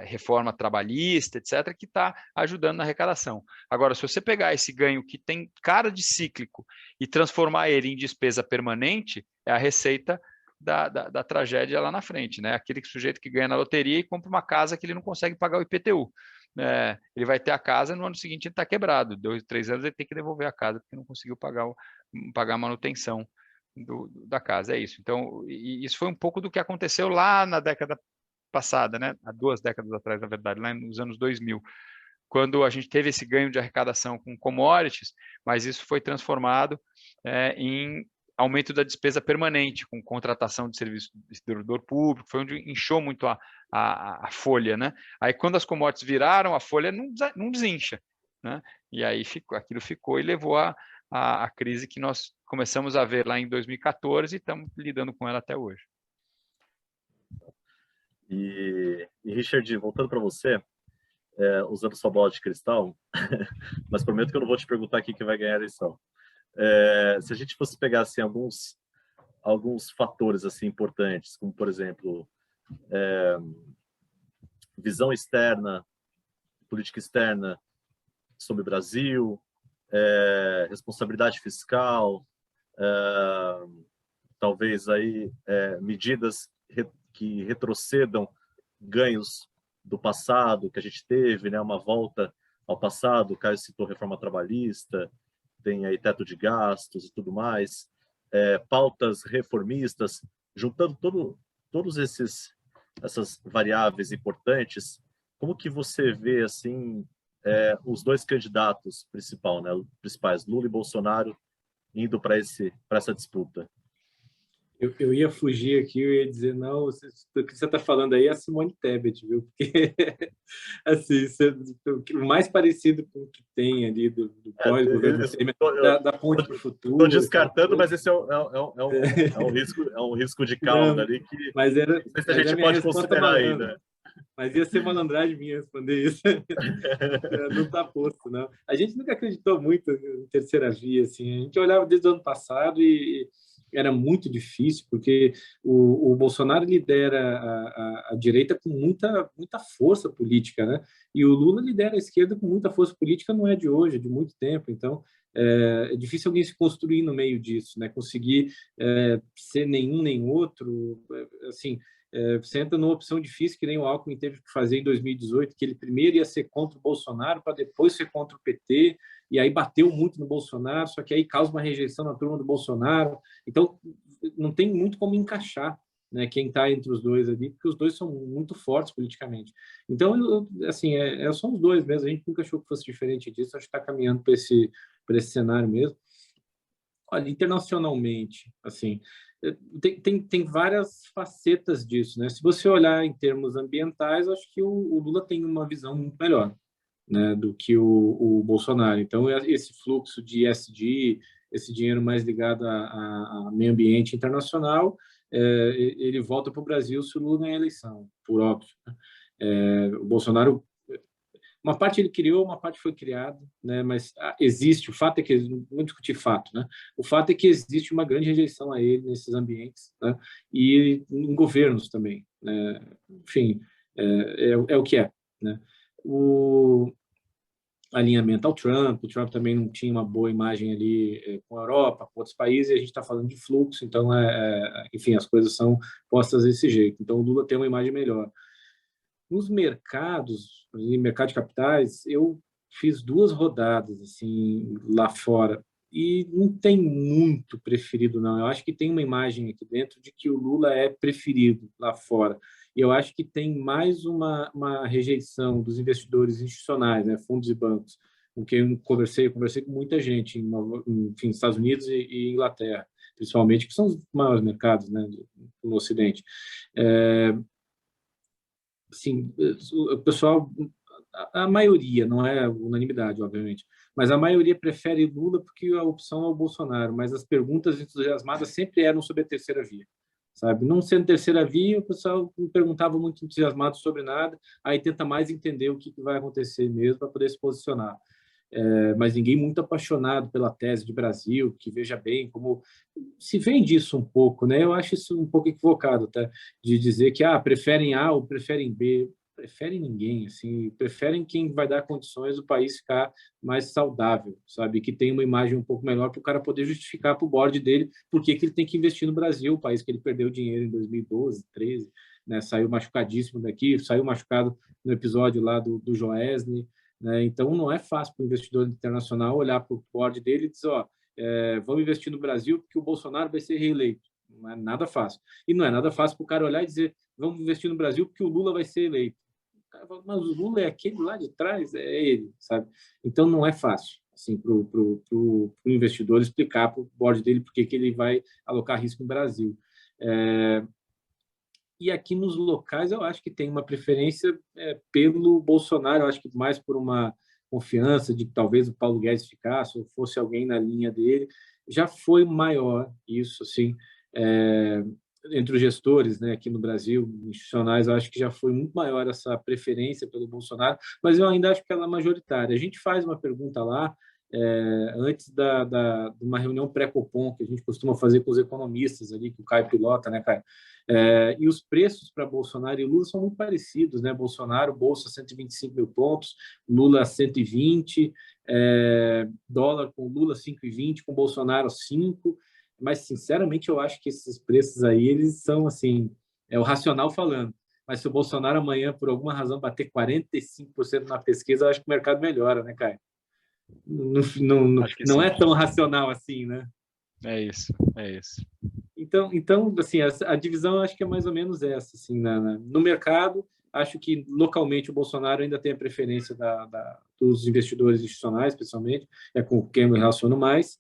reforma trabalhista, etc., que está ajudando na arrecadação. Agora, se você pegar esse ganho que tem cara de cíclico e transformar ele em despesa permanente, é a receita da tragédia lá na frente, né? Aquele sujeito que ganha na loteria e compra uma casa que ele não consegue pagar o IPTU. Ele vai ter a casa, no ano seguinte ele está quebrado. 2, 3 anos ele tem que devolver a casa porque não conseguiu pagar a manutenção da casa. É isso. Então, isso foi um pouco do que aconteceu lá na década passada, né? Há 2 décadas atrás, na verdade, lá nos anos 2000, quando a gente teve esse ganho de arrecadação com commodities, mas isso foi transformado em aumento da despesa permanente, com contratação de serviço do servidor público, foi onde inchou muito a folha, né? Aí, quando as commodities viraram, a folha não desincha, né? E aí aquilo ficou e levou a crise que nós começamos a ver lá em 2014 e estamos lidando com ela até hoje.
E Richard, voltando para você, usando sua bola de cristal, mas prometo que eu não vou te perguntar quem que vai ganhar a eleição. Se a gente fosse pegar assim, alguns fatores assim, importantes, como, por exemplo, visão externa, política externa sobre o Brasil, responsabilidade fiscal, talvez aí medidas que retrocedam ganhos do passado que a gente teve, né? Uma volta ao passado. O Caio citou reforma trabalhista, tem aí teto de gastos e tudo mais, pautas reformistas, juntando todos essas variáveis importantes. Como que você vê assim os 2 candidatos principais, Lula e Bolsonaro, indo para essa disputa?
Eu ia fugir aqui, eu ia dizer, não, o que você está falando aí é a Simone Tebet, viu? Porque, assim, o mais parecido com o que tem ali do pós-governo da ponte para o futuro.
Estou descartando, mas esse é um risco de cauda ali que
mas
não sei se a gente pode considerar ainda.
Mas ia ser malandragem minha responder isso. Não está posto, não. A gente nunca acreditou muito em terceira via, assim. A gente olhava desde o ano passado e era muito difícil, porque o Bolsonaro lidera a direita com muita força política, né? E o Lula lidera a esquerda com muita força política, não é de hoje, é de muito tempo. Então, é difícil alguém se construir no meio disso, né? Conseguir ser nenhum nem outro, assim... você entra numa opção difícil, que nem o Alckmin teve que fazer em 2018, que ele primeiro ia ser contra o Bolsonaro, para depois ser contra o PT, e aí bateu muito no Bolsonaro, só que aí causa uma rejeição na turma do Bolsonaro. Então, não tem muito como encaixar, né, quem está entre os dois ali, porque os dois são muito fortes politicamente. Então, assim, são os dois mesmo, a gente nunca achou que fosse diferente disso, acho que está caminhando para esse cenário mesmo. Olha, internacionalmente, assim, tem várias facetas disso, né? Se você olhar em termos ambientais, acho que o Lula tem uma visão muito melhor. né, do que o Bolsonaro. Então, esse fluxo de ESG, esse dinheiro mais ligado a meio ambiente internacional, ele volta para o Brasil se o Lula ganhar a eleição, por óbvio, né? O Bolsonaro, uma parte ele criou, uma parte foi criada, né? Mas existe, o fato é que, vamos discutir fato, né? O fato é que existe uma grande rejeição a ele nesses ambientes, né? E em governos também, né? Enfim, é o que é, né? O alinhamento ao Trump, o Trump também não tinha uma boa imagem ali com a Europa, com outros países, e a gente está falando de fluxo, então, enfim, as coisas são postas desse jeito. Então, o Lula tem uma imagem melhor. Nos mercados, no mercado de capitais, eu fiz 2 rodadas assim lá fora e não tem muito preferido, não. Eu acho que tem uma imagem aqui dentro de que o Lula é preferido lá fora. E eu acho que tem mais uma rejeição dos investidores institucionais, né, fundos e bancos, com quem eu conversei com muita gente, enfim, Estados Unidos e Inglaterra, principalmente, que são os maiores mercados, né, no Ocidente. Sim, o pessoal, a maioria, não é unanimidade, obviamente, mas a maioria prefere Lula porque a opção é o Bolsonaro, mas as perguntas entusiasmadas sempre eram sobre a terceira via, sabe? Não sendo terceira via, o pessoal não perguntava muito entusiasmado sobre nada, aí tenta mais entender o que vai acontecer mesmo para poder se posicionar. Mas ninguém muito apaixonado pela tese de Brasil, que veja bem como se vende isso um pouco, né? Eu acho isso um pouco equivocado, tá? De dizer que preferem A ou preferem B. Preferem ninguém, assim, preferem quem vai dar condições do país ficar mais saudável, sabe? Que tem uma imagem um pouco melhor para o cara poder justificar para o board dele por que ele tem que investir no Brasil, o país que ele perdeu dinheiro em 2012, 13, né? Saiu machucadíssimo daqui, saiu machucado no episódio lá do Joesley, né? Então, não é fácil para o investidor internacional olhar para o board dele e dizer, vamos investir no Brasil porque o Bolsonaro vai ser reeleito. Não é nada fácil. E não é nada fácil para o cara olhar e dizer, vamos investir no Brasil porque o Lula vai ser eleito. O cara fala, mas o Lula é aquele lá de trás, é ele, sabe? Então, não é fácil assim, para o investidor explicar para o board dele por que ele vai alocar risco no Brasil. E aqui nos locais eu acho que tem uma preferência pelo Bolsonaro, eu acho que mais por uma confiança de que talvez o Paulo Guedes ficasse ou fosse alguém na linha dele. Já foi maior isso, assim, entre os gestores, né, aqui no Brasil, institucionais, eu acho que já foi muito maior essa preferência pelo Bolsonaro, mas eu ainda acho que ela é majoritária. A gente faz uma pergunta lá, antes de uma reunião pré-Copom, que a gente costuma fazer com os economistas ali, que o Caio pilota, né, Caio? E os preços para Bolsonaro e Lula são muito parecidos, né? Bolsonaro, bolsa 125 mil pontos, Lula 120, dólar com Lula 5,20, com Bolsonaro 5, mas sinceramente eu acho que esses preços aí, eles são assim, o racional falando, mas se o Bolsonaro amanhã, por alguma razão, bater 45% na pesquisa, eu acho que o mercado melhora, né, Caio? Não é tão racional assim, né?
É isso.
Então assim, a divisão eu acho que é mais ou menos essa, assim, no mercado, acho que localmente o Bolsonaro ainda tem a preferência dos investidores institucionais, especialmente, com quem eu me relaciono mais.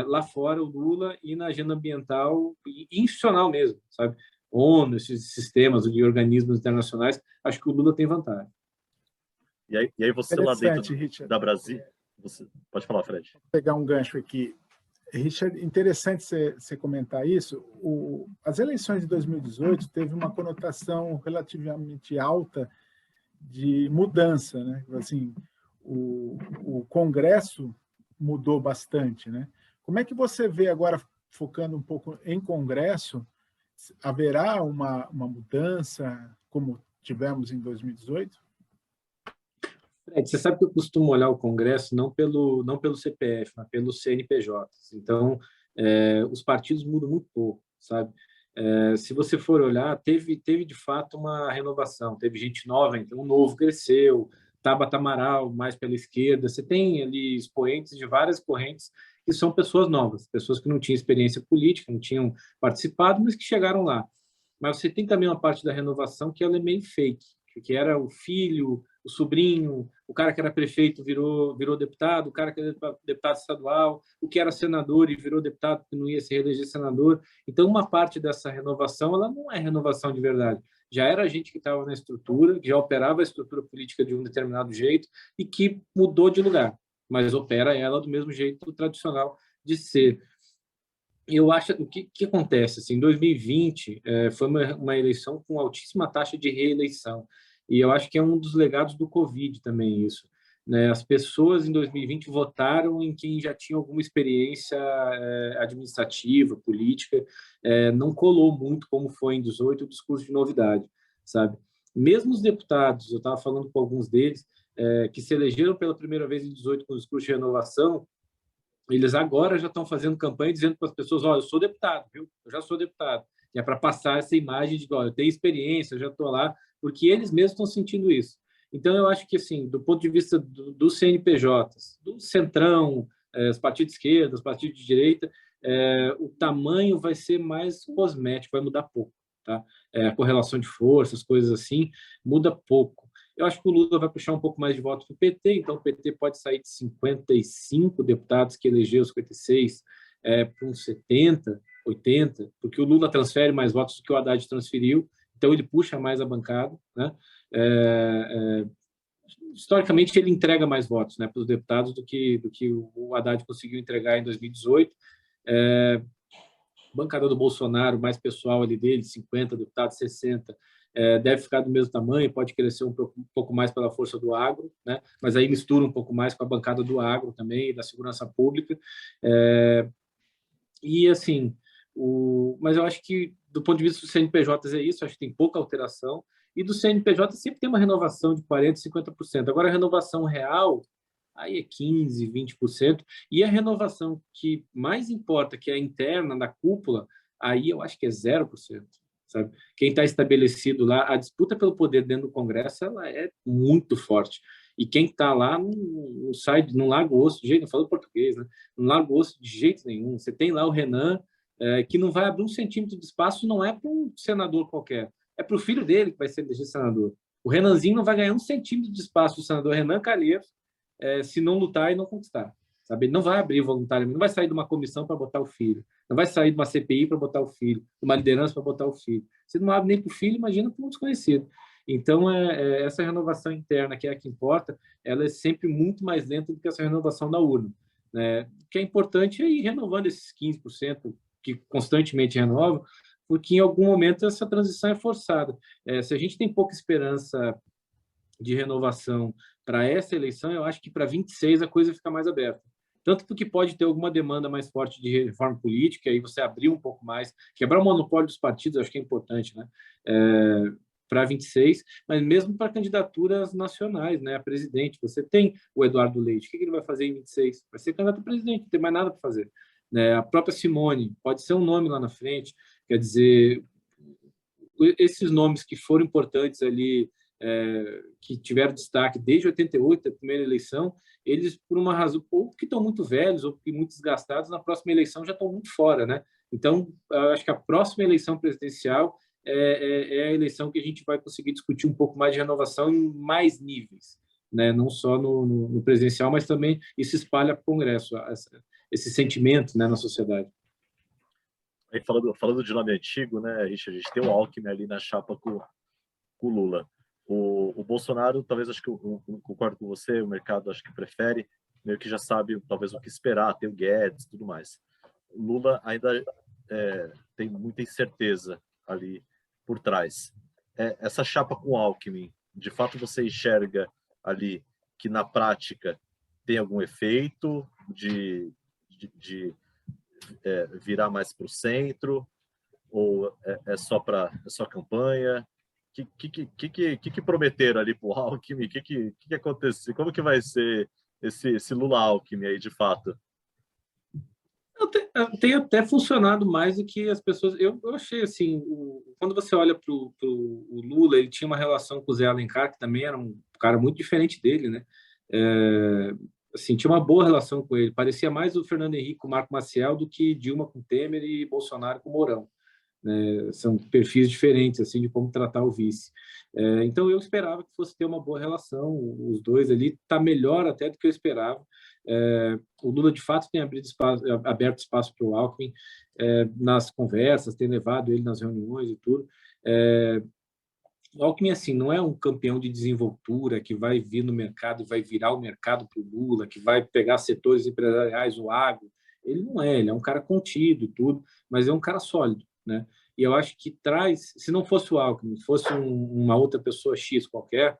Lá fora, o Lula, e na agenda ambiental e institucional mesmo, sabe? ONU, esses sistemas de organismos internacionais, acho que o Lula tem vantagem.
E aí você lá dentro da Brasil... Você pode falar, Fred.
Vou pegar um gancho aqui. Richard, interessante você comentar isso. As eleições de 2018 teve uma conotação relativamente alta de mudança, né? Assim, o Congresso mudou bastante, né? Como é que você vê agora, focando um pouco em Congresso, haverá uma mudança como tivemos em 2018?
Fred, você sabe que eu costumo olhar o Congresso não pelo CPF, mas pelos CNPJs. Então, os partidos mudam muito pouco, sabe? Se você for olhar, teve de fato uma renovação, teve gente nova, então o Novo cresceu, Tabata Amaral mais pela esquerda, você tem ali expoentes de várias correntes que são pessoas novas, pessoas que não tinham experiência política, não tinham participado, mas que chegaram lá. Mas você tem também uma parte da renovação que ela é meio fake, que era o filho, o sobrinho, o cara que era prefeito virou deputado, o cara que era deputado estadual, o que era senador e virou deputado que não ia se reeleger senador. Então, uma parte dessa renovação, ela não é renovação de verdade. já era gente que estava na estrutura, que já operava a estrutura política de um determinado jeito e que mudou de lugar, mas opera ela do mesmo jeito tradicional de ser. Eu acho o que acontece assim, em 2020 foi uma eleição com altíssima taxa de reeleição, e eu acho que é um dos legados do Covid também isso, né? As pessoas em 2020 votaram em quem já tinha alguma experiência administrativa, política, não colou muito como foi em 18 o discurso de novidade, sabe? Mesmo os deputados, eu estava falando com alguns deles que se elegeram pela primeira vez em 18 com o discurso de renovação, eles agora já estão fazendo campanha dizendo para as pessoas, olha, eu sou deputado, viu? Eu já sou deputado. E é para passar essa imagem de, olha, eu tenho experiência, eu já estou lá, porque eles mesmos estão sentindo isso. Então, eu acho que, assim, do ponto de vista dos CNPJs, do centrão, os partidos de esquerda, os partidos de direita, o tamanho vai ser mais cosmético, vai mudar pouco. Tá? A correlação de forças, coisas assim, muda pouco. Eu acho que o Lula vai puxar um pouco mais de votos para o PT, então o PT pode sair de 55 deputados que elegeu, 56, para uns 70, 80, porque o Lula transfere mais votos do que o Haddad transferiu, então ele puxa mais a bancada, né? Historicamente, ele entrega mais votos, né, para os deputados do que o Haddad conseguiu entregar em 2018. Bancada do Bolsonaro, mais pessoal ali dele, 50 deputados, 60, deve ficar do mesmo tamanho, pode crescer um pouco mais pela força do agro, né? Mas aí mistura um pouco mais com a bancada do agro também, da segurança pública. E, assim, mas eu acho que, do ponto de vista dos CNPJs, é isso, acho que tem pouca alteração. E do CNPJ sempre tem uma renovação de 40%, 50%. Agora, a renovação real, aí é 15%, 20%. E a renovação que mais importa, que é a interna, da cúpula, aí eu acho que é 0%. Sabe? Quem está estabelecido lá, a disputa pelo poder dentro do Congresso, ela é muito forte. E quem está lá não sai, não larga o osso de jeito, não falo português, né? Não larga o osso de jeito nenhum. Você tem lá o Renan, que não vai abrir um centímetro de espaço, não é para um senador qualquer, é para o filho dele que vai ser elegido senador. O Renanzinho não vai ganhar um centímetro de espaço do senador Renan Calheiros se não lutar e não conquistar. Sabe? Ele não vai abrir voluntariamente, não vai sair de uma comissão para botar o filho, não vai sair de uma CPI para botar o filho, de uma liderança para botar o filho. Você não abre nem para o filho, imagina para um desconhecido. Então, essa renovação interna, que é a que importa, ela é sempre muito mais lenta do que essa renovação da urna. Né? O que é importante é ir renovando esses 15% que constantemente renovam, porque em algum momento essa transição é forçada. Se a gente tem pouca esperança de renovação para essa eleição, eu acho que para 26 a coisa fica mais aberta. Tanto porque pode ter alguma demanda mais forte de reforma política, aí você abrir um pouco mais, quebrar o monopólio dos partidos, acho que é importante, né? Para 26, mas mesmo para candidaturas nacionais, né? A presidente, você tem o Eduardo Leite, o que ele vai fazer em 26? Vai ser candidato a presidente, não tem mais nada para fazer. A própria Simone, pode ser um nome lá na frente, quer dizer, esses nomes que foram importantes ali, que tiveram destaque desde 88, a primeira eleição, eles, por uma razão, ou que estão muito velhos, ou que muito desgastados, na próxima eleição já estão muito fora, né? Então, eu acho que a próxima eleição presidencial é a eleição que a gente vai conseguir discutir um pouco mais de renovação em mais níveis, né? Não só no presidencial, mas também isso espalha para o Congresso, esse sentimento, né, na sociedade.
Aí, falando de nome antigo, né, Richard, a gente tem o Alckmin ali na chapa com o Lula. O Bolsonaro, talvez, acho que eu concordo com você, o mercado acho que prefere, meio que já sabe talvez o que esperar, tem o Guedes, tudo mais. O Lula ainda tem muita incerteza ali por trás. Essa chapa com o Alckmin, de fato você enxerga ali que na prática tem algum efeito de virar mais para o centro, ou é só campanha? Que prometeram ali para o Alckmin? Que aconteceu? Como que vai ser esse Lula-Alckmin aí, de fato?
Tem até funcionado mais do que as pessoas... Eu achei, assim, quando você olha para o Lula, ele tinha uma relação com o Zé Alencar, que também era um cara muito diferente dele, né? Assim, tinha uma boa relação com ele. Parecia mais o Fernando Henrique com o Marco Maciel do que Dilma com Temer e Bolsonaro com Mourão. São perfis diferentes assim de como tratar o vice. Então eu esperava que fosse ter uma boa relação, os dois ali está melhor até do que eu esperava. O Lula de fato tem aberto espaço para o Alckmin nas conversas, tem levado ele nas reuniões e tudo. O Alckmin, assim, não é um campeão de desenvoltura que vai vir no mercado e vai virar o mercado para o Lula, que vai pegar setores empresariais, o agro. Ele não é, ele é um cara contido, tudo, mas é um cara sólido, né? E eu acho que traz, se não fosse o Alckmin, fosse uma outra pessoa X qualquer,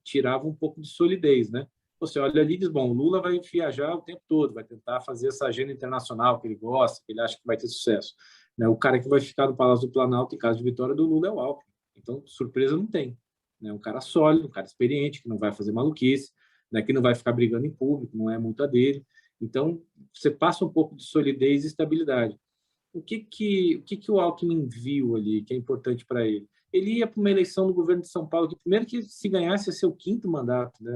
tirava um pouco de solidez, né? Você olha ali e diz, bom, o Lula vai viajar o tempo todo, vai tentar fazer essa agenda internacional que ele gosta, que ele acha que vai ter sucesso. Né? O cara que vai ficar no Palácio do Planalto em caso de vitória do Lula é o Alckmin. Então, surpresa não tem. Né? Um cara sólido, um cara experiente, que não vai fazer maluquice, né? Que não vai ficar brigando em público, não é multa dele. Então, você passa um pouco de solidez e estabilidade. O que o Alckmin viu ali que é importante para ele? Ele ia para uma eleição do governo de São Paulo, que primeiro que se ganhasse ia ser o 5º mandato, né,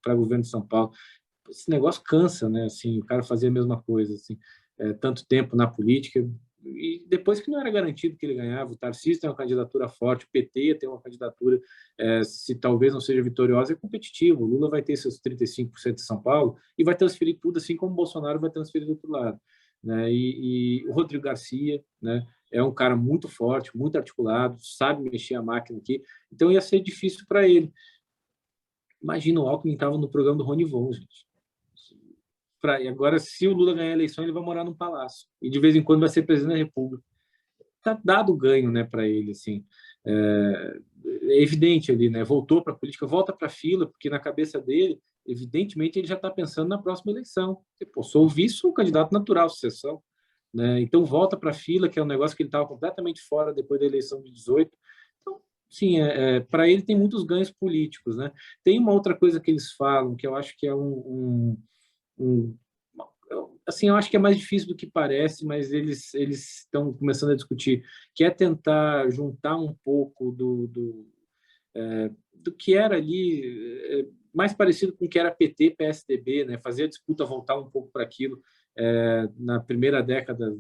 para o governo de São Paulo. Esse negócio cansa, né? Assim, o cara fazia a mesma coisa, assim, tanto tempo na política, e depois que não era garantido que ele ganhava, o Tarcísio tem uma candidatura forte, o PT tem uma candidatura, se talvez não seja vitoriosa, é competitivo. O Lula vai ter seus 35% de São Paulo e vai transferir tudo, assim como o Bolsonaro vai transferir do outro lado. Né? E o Rodrigo Garcia, né, é um cara muito forte, muito articulado, sabe mexer a máquina aqui, então ia ser difícil para ele. Imagina, o Alckmin estava no programa do Rony Von, gente. E agora, se o Lula ganhar a eleição, ele vai morar num palácio. E de vez em quando vai ser presidente da República. Está dado o ganho, né, para ele, assim. É evidente ali, né? Voltou para a política, volta para a fila, porque na cabeça dele, evidentemente, ele já está pensando na próxima eleição. Pô, sou o vice, sou o candidato natural à sucessão. Né? Então, volta para a fila, que é um negócio que ele estava completamente fora depois da eleição de 18. Então, sim, para ele tem muitos ganhos políticos, né? Tem uma outra coisa que eles falam, que eu acho que é assim, eu acho que é mais difícil do que parece, mas eles estão começando a discutir, que é tentar juntar um pouco do que era ali, mais parecido com o que era PT, PSDB, né? Fazer a disputa voltar um pouco para aquilo na primeira década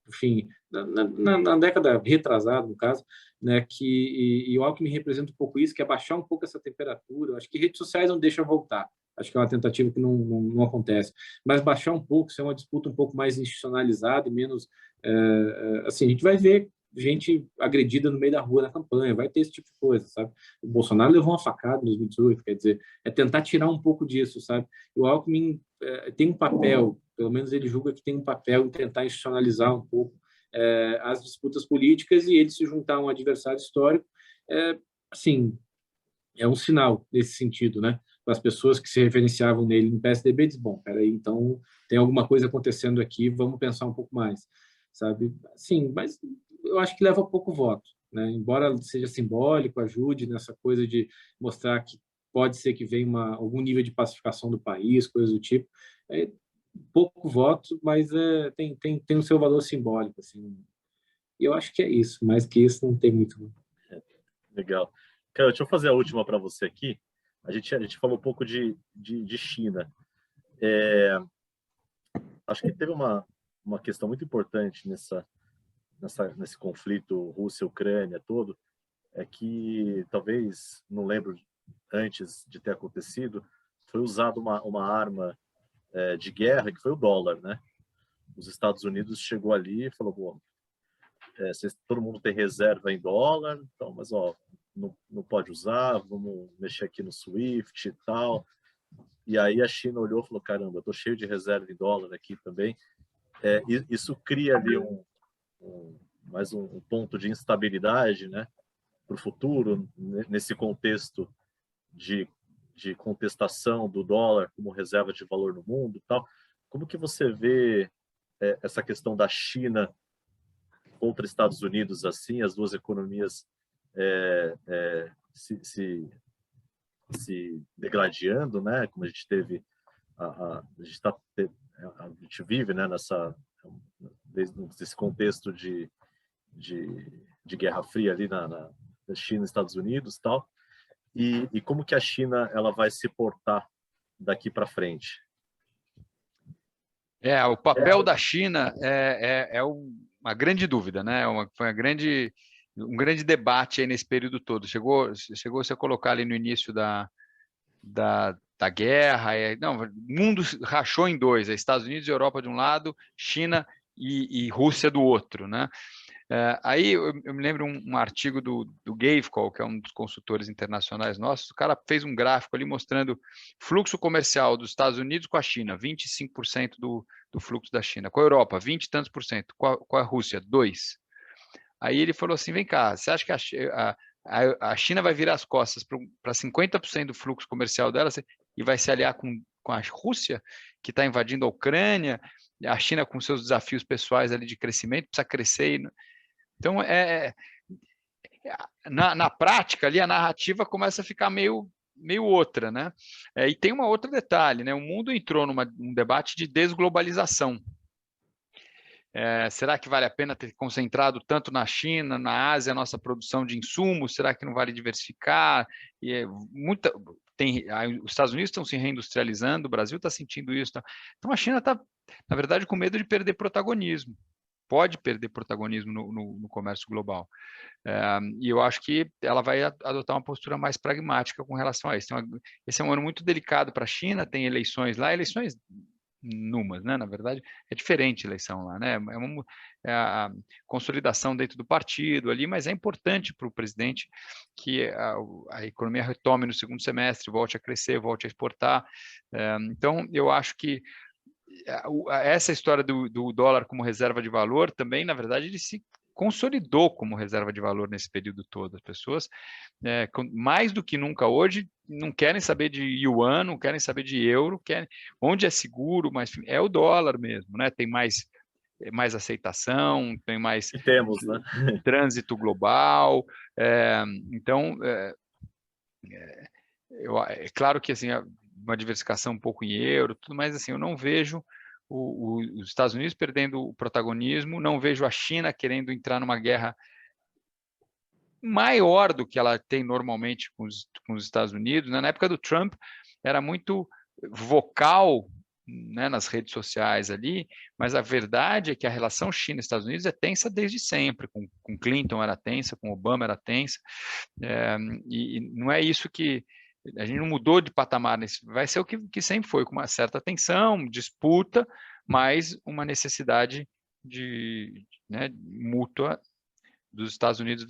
enfim, na década retrasada, no caso, né? E o Alckmin representa um pouco isso, que é baixar um pouco essa temperatura. Eu acho que redes sociais não deixam voltar. Acho que é uma tentativa que não acontece. Mas baixar um pouco, ser uma disputa um pouco mais institucionalizada e menos... assim, a gente vai ver gente agredida no meio da rua na campanha, vai ter esse tipo de coisa, sabe? O Bolsonaro levou uma facada em 2018, quer dizer, é tentar tirar um pouco disso, sabe? E o Alckmin tem um papel, pelo menos ele julga que tem um papel em tentar institucionalizar um pouco as disputas políticas e ele se juntar a um adversário histórico, assim, é um sinal nesse sentido, né? As pessoas que se referenciavam nele no PSDB dizem, bom, peraí, então tem alguma coisa acontecendo aqui, vamos pensar um pouco mais, sabe? Sim, mas eu acho que leva pouco voto, né? Embora seja simbólico, ajude nessa coisa de mostrar que pode ser que venha algum nível de pacificação do país, coisas do tipo. Pouco voto, mas tem o seu valor simbólico, assim. E eu acho que é isso, mais que isso não tem muito.
Legal. Cara, deixa eu fazer a última para você aqui. A gente falou um pouco de China. Acho que teve uma questão muito importante nesse conflito Rússia-Ucrânia todo, é que talvez, não lembro antes de ter acontecido, foi usada uma arma de guerra, que foi o dólar, né? Os Estados Unidos chegou ali e falou, bom, todo mundo tem reserva em dólar, então, mas não pode usar, vamos mexer aqui no SWIFT e tal. E aí a China olhou e falou, caramba, eu estou cheio de reserva em dólar aqui também. Isso cria ali mais um ponto de instabilidade, né, para o futuro, nesse contexto de contestação do dólar como reserva de valor no mundo e tal. Como que você vê essa questão da China contra Estados Unidos, assim, as duas economias se degradando, né? Como a gente teve, a gente vive, né? Nesse contexto de Guerra Fria ali na China e Estados Unidos, tal. E como que a China ela vai se portar daqui para frente?
O papel da China é uma grande dúvida, né? Foi um grande debate aí nesse período todo. Chegou-se a colocar ali no início da guerra. O mundo rachou em dois: Estados Unidos e Europa de um lado, China e Rússia do outro, né? Aí eu me lembro um artigo do Gavekal, que é um dos consultores internacionais nossos, o cara fez um gráfico ali mostrando fluxo comercial dos Estados Unidos com a China, 25% do fluxo da China, com a Europa, 20 e tantos por cento, com a Rússia, 2%. Aí ele falou assim, vem cá, você acha que a China vai virar as costas para 50% do fluxo comercial dela e vai se aliar com a Rússia, que está invadindo a Ucrânia, a China com seus desafios pessoais ali de crescimento, precisa crescer. Então, na prática, ali a narrativa começa a ficar meio outra, né? E tem um outro detalhe, né? O mundo entrou num debate de desglobalização. Será que vale a pena ter concentrado tanto na China, na Ásia, a nossa produção de insumos? Será que não vale diversificar? Os Estados Unidos estão se reindustrializando, o Brasil está sentindo isso. Então, a China está, na verdade, com medo de perder protagonismo. Pode perder protagonismo no comércio global. E eu acho que ela vai adotar uma postura mais pragmática com relação a isso. Então, esse é um ano muito delicado para a China, tem eleições lá, eleições numas, né? Na verdade, é diferente a eleição lá, né? É a consolidação dentro do partido ali, mas é importante para o presidente que a economia retome no segundo semestre, volte a crescer, volte a exportar. Então, eu acho que essa história do dólar como reserva de valor também, na verdade, ele se consolidou como reserva de valor nesse período todo. As pessoas, mais do que nunca hoje, não querem saber de yuan, não querem saber de euro, onde é seguro, mas é o dólar mesmo, né? Tem mais aceitação, tem mais
né?
Trânsito global. Então, é claro que assim, uma diversificação um pouco em euro, tudo, mas assim, eu não vejo os Estados Unidos perdendo o protagonismo, não vejo a China querendo entrar numa guerra maior do que ela tem normalmente com os Estados Unidos, né? Na época do Trump, era muito vocal, né, nas redes sociais ali, mas a verdade é que a relação China-Estados Unidos é tensa desde sempre, com Clinton era tensa, com Obama era tensa, e não é isso que a gente não mudou de patamar, vai ser o que sempre foi, com uma certa tensão, disputa, mas uma necessidade né, mútua dos Estados Unidos,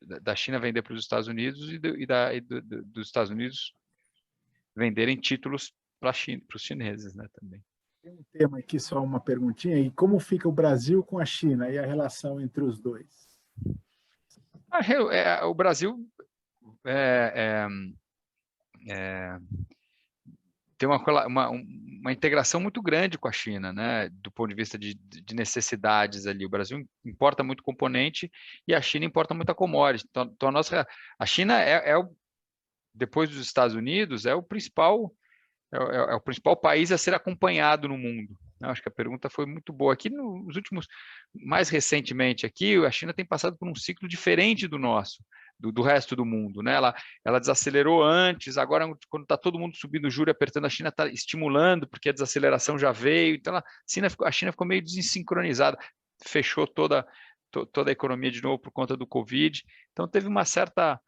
da China vender para os Estados Unidos e dos Estados Unidos venderem títulos para os chineses, né, também.
Tem um tema aqui, só uma perguntinha, e como fica o Brasil com a China e a relação entre os dois?
O Brasil tem uma integração muito grande com a China, né, do ponto de vista de necessidades ali. O Brasil importa muito componente e a China importa muita commodity. Então a China depois dos Estados Unidos, é o principal país a ser acompanhado no mundo. Acho que a pergunta foi muito boa. Aqui mais recentemente aqui, a China tem passado por um ciclo diferente do nosso, do resto do mundo, né? Ela desacelerou antes, agora quando está todo mundo subindo o juro e apertando, a China está estimulando, porque a desaceleração já veio, então a China ficou meio desincronizada, fechou toda a economia de novo por conta do Covid, então teve uma certa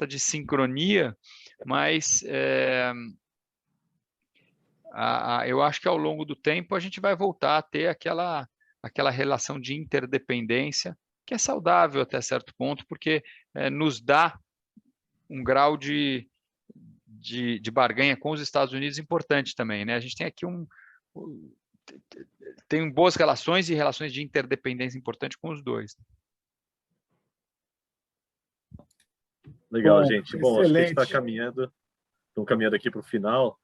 desincronia, mas eu acho que ao longo do tempo a gente vai voltar a ter aquela relação de interdependência, que é saudável até certo ponto, porque nos dá um grau de barganha com os Estados Unidos importante também, né? A gente tem aqui tem boas relações e relações de interdependência importante com os dois.
Legal, gente. Bom, acho que a gente está estamos caminhando aqui para o final.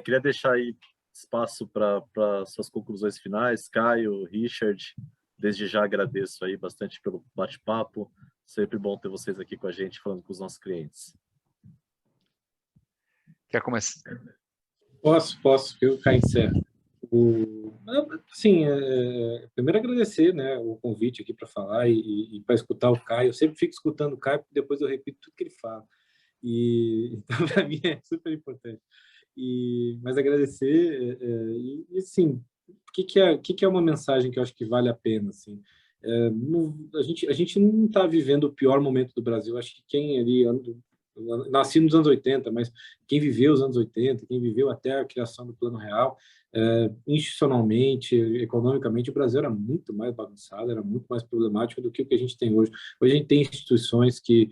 Queria deixar aí espaço para suas conclusões finais. Caio, Richard, desde já agradeço aí bastante pelo bate-papo. Sempre bom ter vocês aqui com a gente, falando com os nossos clientes.
Quer começar?
Posso. Eu caio encerro. Sim, primeiro agradecer, né, o convite aqui para falar e para escutar o Caio. Eu sempre fico escutando o Caio, porque depois eu repito tudo que ele fala. Então, para mim, é super importante. Mas agradecer, e assim, o que é uma mensagem que eu acho que vale a pena, assim? A gente não está vivendo o pior momento do Brasil. Acho que quem ali... nasci nos anos 80, mas quem viveu os anos 80, quem viveu até a criação do Plano Real, institucionalmente, economicamente, o Brasil era muito mais bagunçado, era muito mais problemático do que o que a gente tem hoje. Hoje a gente tem instituições que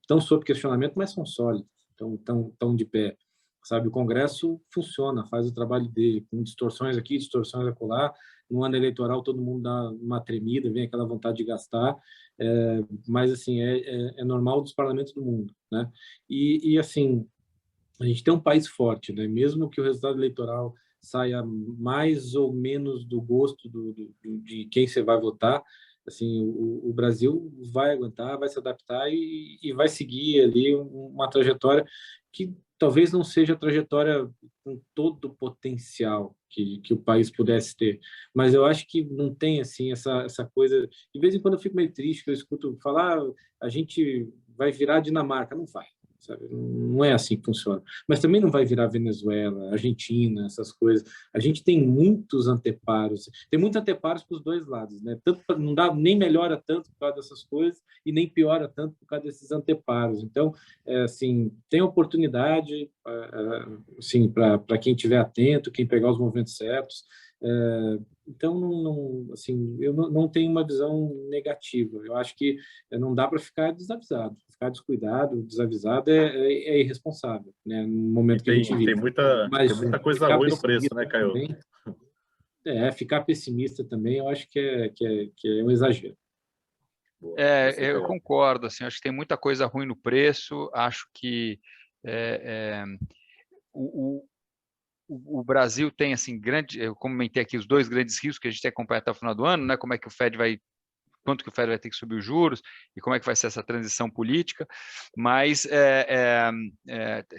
estão sob questionamento, mas são sólidas, estão de pé. Sabe, o Congresso funciona, faz o trabalho dele, com distorções aqui, distorções acolá. No ano eleitoral, todo mundo dá uma tremida, vem aquela vontade de gastar, mas, assim, é normal dos parlamentos do mundo, né? E, assim, a gente tem um país forte, né? Mesmo que o resultado eleitoral saia mais ou menos do gosto de quem você vai votar, assim, o Brasil vai aguentar, vai se adaptar e vai seguir ali uma trajetória que talvez não seja a trajetória com todo o potencial que o país pudesse ter, mas eu acho que não tem, assim, essa coisa. De vez em quando eu fico meio triste, que eu escuto falar, a gente vai virar Dinamarca. Não vai, sabe? Não é assim que funciona. Mas também não vai virar Venezuela, Argentina, essas coisas. A gente tem muitos anteparos, tem muitos anteparos para os dois lados, né? Tanto não dá, nem melhora tanto por causa dessas coisas e nem piora tanto por causa desses anteparos. Então, assim, tem oportunidade, assim, para quem estiver atento, quem pegar os movimentos certos. Então, assim, eu não tenho uma visão negativa. Eu acho que não dá para ficar desavisado. Ficar descuidado, desavisado é irresponsável, né? No momento que a gente vive.
Tem muita coisa ruim no preço, né, Caio?
Também, ficar pessimista também, eu acho que é um exagero.
Eu concordo, assim, acho que tem muita coisa ruim no preço, acho que o Brasil tem, assim, eu comentei aqui os dois grandes riscos que a gente tem que acompanhar até o final do ano, né? Como é que o Fed quanto que o Fed vai ter que subir os juros e como é que vai ser essa transição política, mas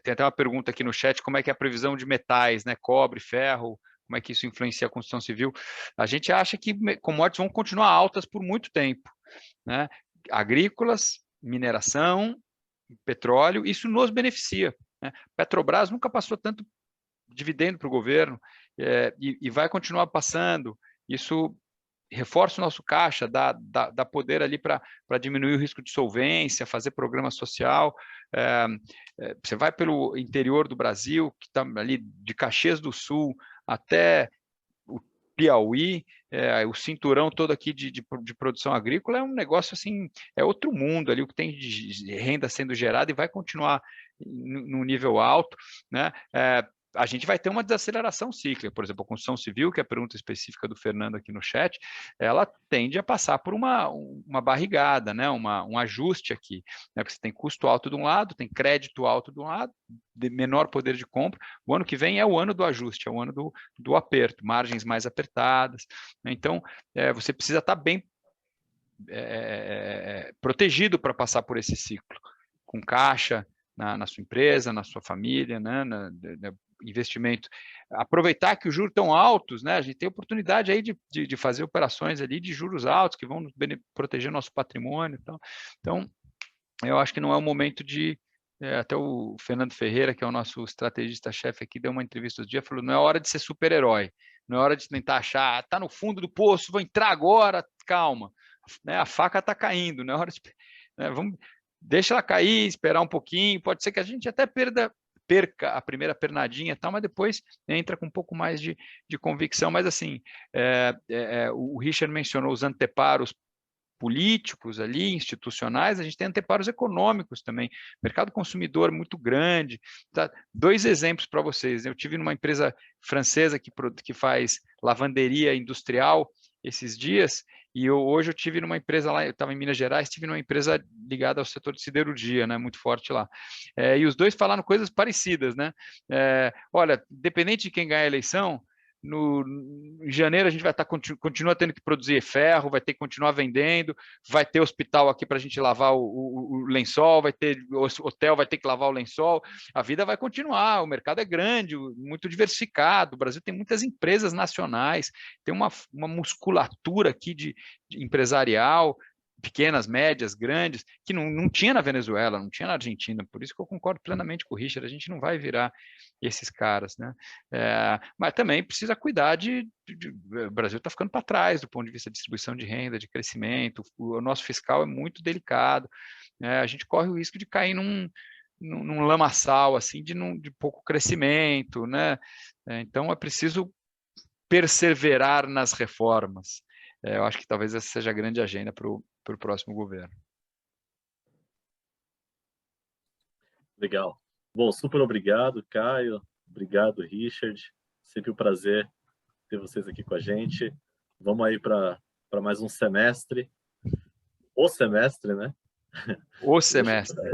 tem até uma pergunta aqui no chat, como é que é a previsão de metais, né? Cobre, ferro, como é que isso influencia a construção civil? A gente acha que commodities vão continuar altas por muito tempo, né? Agrícolas, mineração, petróleo, isso nos beneficia, né? Petrobras nunca passou tanto dividendo para o governo e vai continuar passando. Isso reforça o nosso caixa, dá poder ali para diminuir o risco de solvência, fazer programa social. Você vai pelo interior do Brasil, que está ali de Caxias do Sul até o Piauí, o cinturão todo aqui de produção agrícola é um negócio assim, é outro mundo ali, o que tem de renda sendo gerada e vai continuar no nível alto, né? A gente vai ter uma desaceleração cíclica, por exemplo, a construção civil, que é a pergunta específica do Fernando aqui no chat, ela tende a passar por uma barrigada, né? Um ajuste aqui, né? Porque você tem custo alto de um lado, tem crédito alto de um lado, de menor poder de compra. O ano que vem é o ano do ajuste, é o ano do aperto, margens mais apertadas, né? Então, você precisa estar bem protegido para passar por esse ciclo, com caixa na sua empresa, na sua família, né? Investimento, aproveitar que os juros estão altos, né? A gente tem oportunidade aí de fazer operações ali de juros altos que vão proteger nosso patrimônio. Então, eu acho que não é o momento até o Fernando Ferreira, que é o nosso estrategista-chefe aqui, deu uma entrevista outro dia, falou, não é hora de ser super-herói, não é hora de tentar achar, tá no fundo do poço, vou entrar agora, calma, né? A faca está caindo, não é hora de... Né? Deixa ela cair, esperar um pouquinho, pode ser que a gente até perca a primeira pernadinha, tal, mas depois entra com um pouco mais de convicção. Mas assim, o Richard mencionou os anteparos políticos ali, institucionais, a gente tem anteparos econômicos também, mercado consumidor muito grande. Tá? 2 exemplos para vocês, eu tive numa empresa francesa que faz lavanderia industrial esses dias, e hoje eu tive numa empresa lá, eu estava em Minas Gerais, tive numa empresa ligada ao setor de siderurgia, né, muito forte lá. E os dois falaram coisas parecidas, né? Olha, dependente de quem ganhar a eleição, em janeiro a gente vai continua tendo que produzir ferro, vai ter que continuar vendendo, vai ter hospital aqui para a gente lavar o lençol, vai ter hotel, vai ter que lavar o lençol, a vida vai continuar, o mercado é grande, muito diversificado, o Brasil tem muitas empresas nacionais, tem uma musculatura aqui de empresarial, pequenas, médias, grandes, que não tinha na Venezuela, não tinha na Argentina, por isso que eu concordo plenamente com o Richard, a gente não vai virar esses caras, né? Mas também precisa cuidar o Brasil está ficando para trás do ponto de vista de distribuição de renda, de crescimento, o nosso fiscal é muito delicado, a gente corre o risco de cair num lamaçal assim de pouco crescimento, né? Então é preciso perseverar nas reformas. Eu acho que talvez essa seja a grande agenda para o próximo governo.
Legal. Bom, super obrigado, Caio. Obrigado, Richard. Sempre um prazer ter vocês aqui com a gente. Vamos aí para mais um semestre. O semestre, né?
O semestre.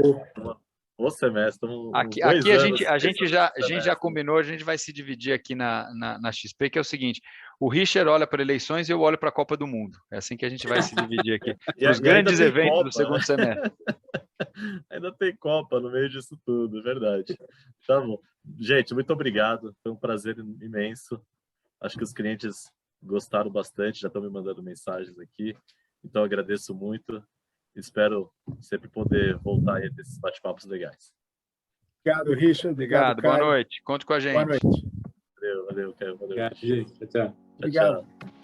O semestre.
Aqui a gente já combinou, a gente vai se dividir aqui na XP, que é o seguinte: o Richard olha para eleições e eu olho para a Copa do Mundo. É assim que a gente vai se dividir aqui. Os grandes eventos Copa, do segundo semestre.
Ainda tem Copa no meio disso tudo, verdade. Tá bom. Gente, muito obrigado. Foi um prazer imenso. Acho que os clientes gostaram bastante, já estão me mandando mensagens aqui. Então, agradeço muito. Espero sempre poder voltar aí desses bate-papos legais.
Obrigado, Richard.
Obrigado. Boa noite. Conte com a gente.
Boa noite.
Valeu, Caio. Valeu.
Obrigado, gente. Tchau.
Obrigado.
Tchau.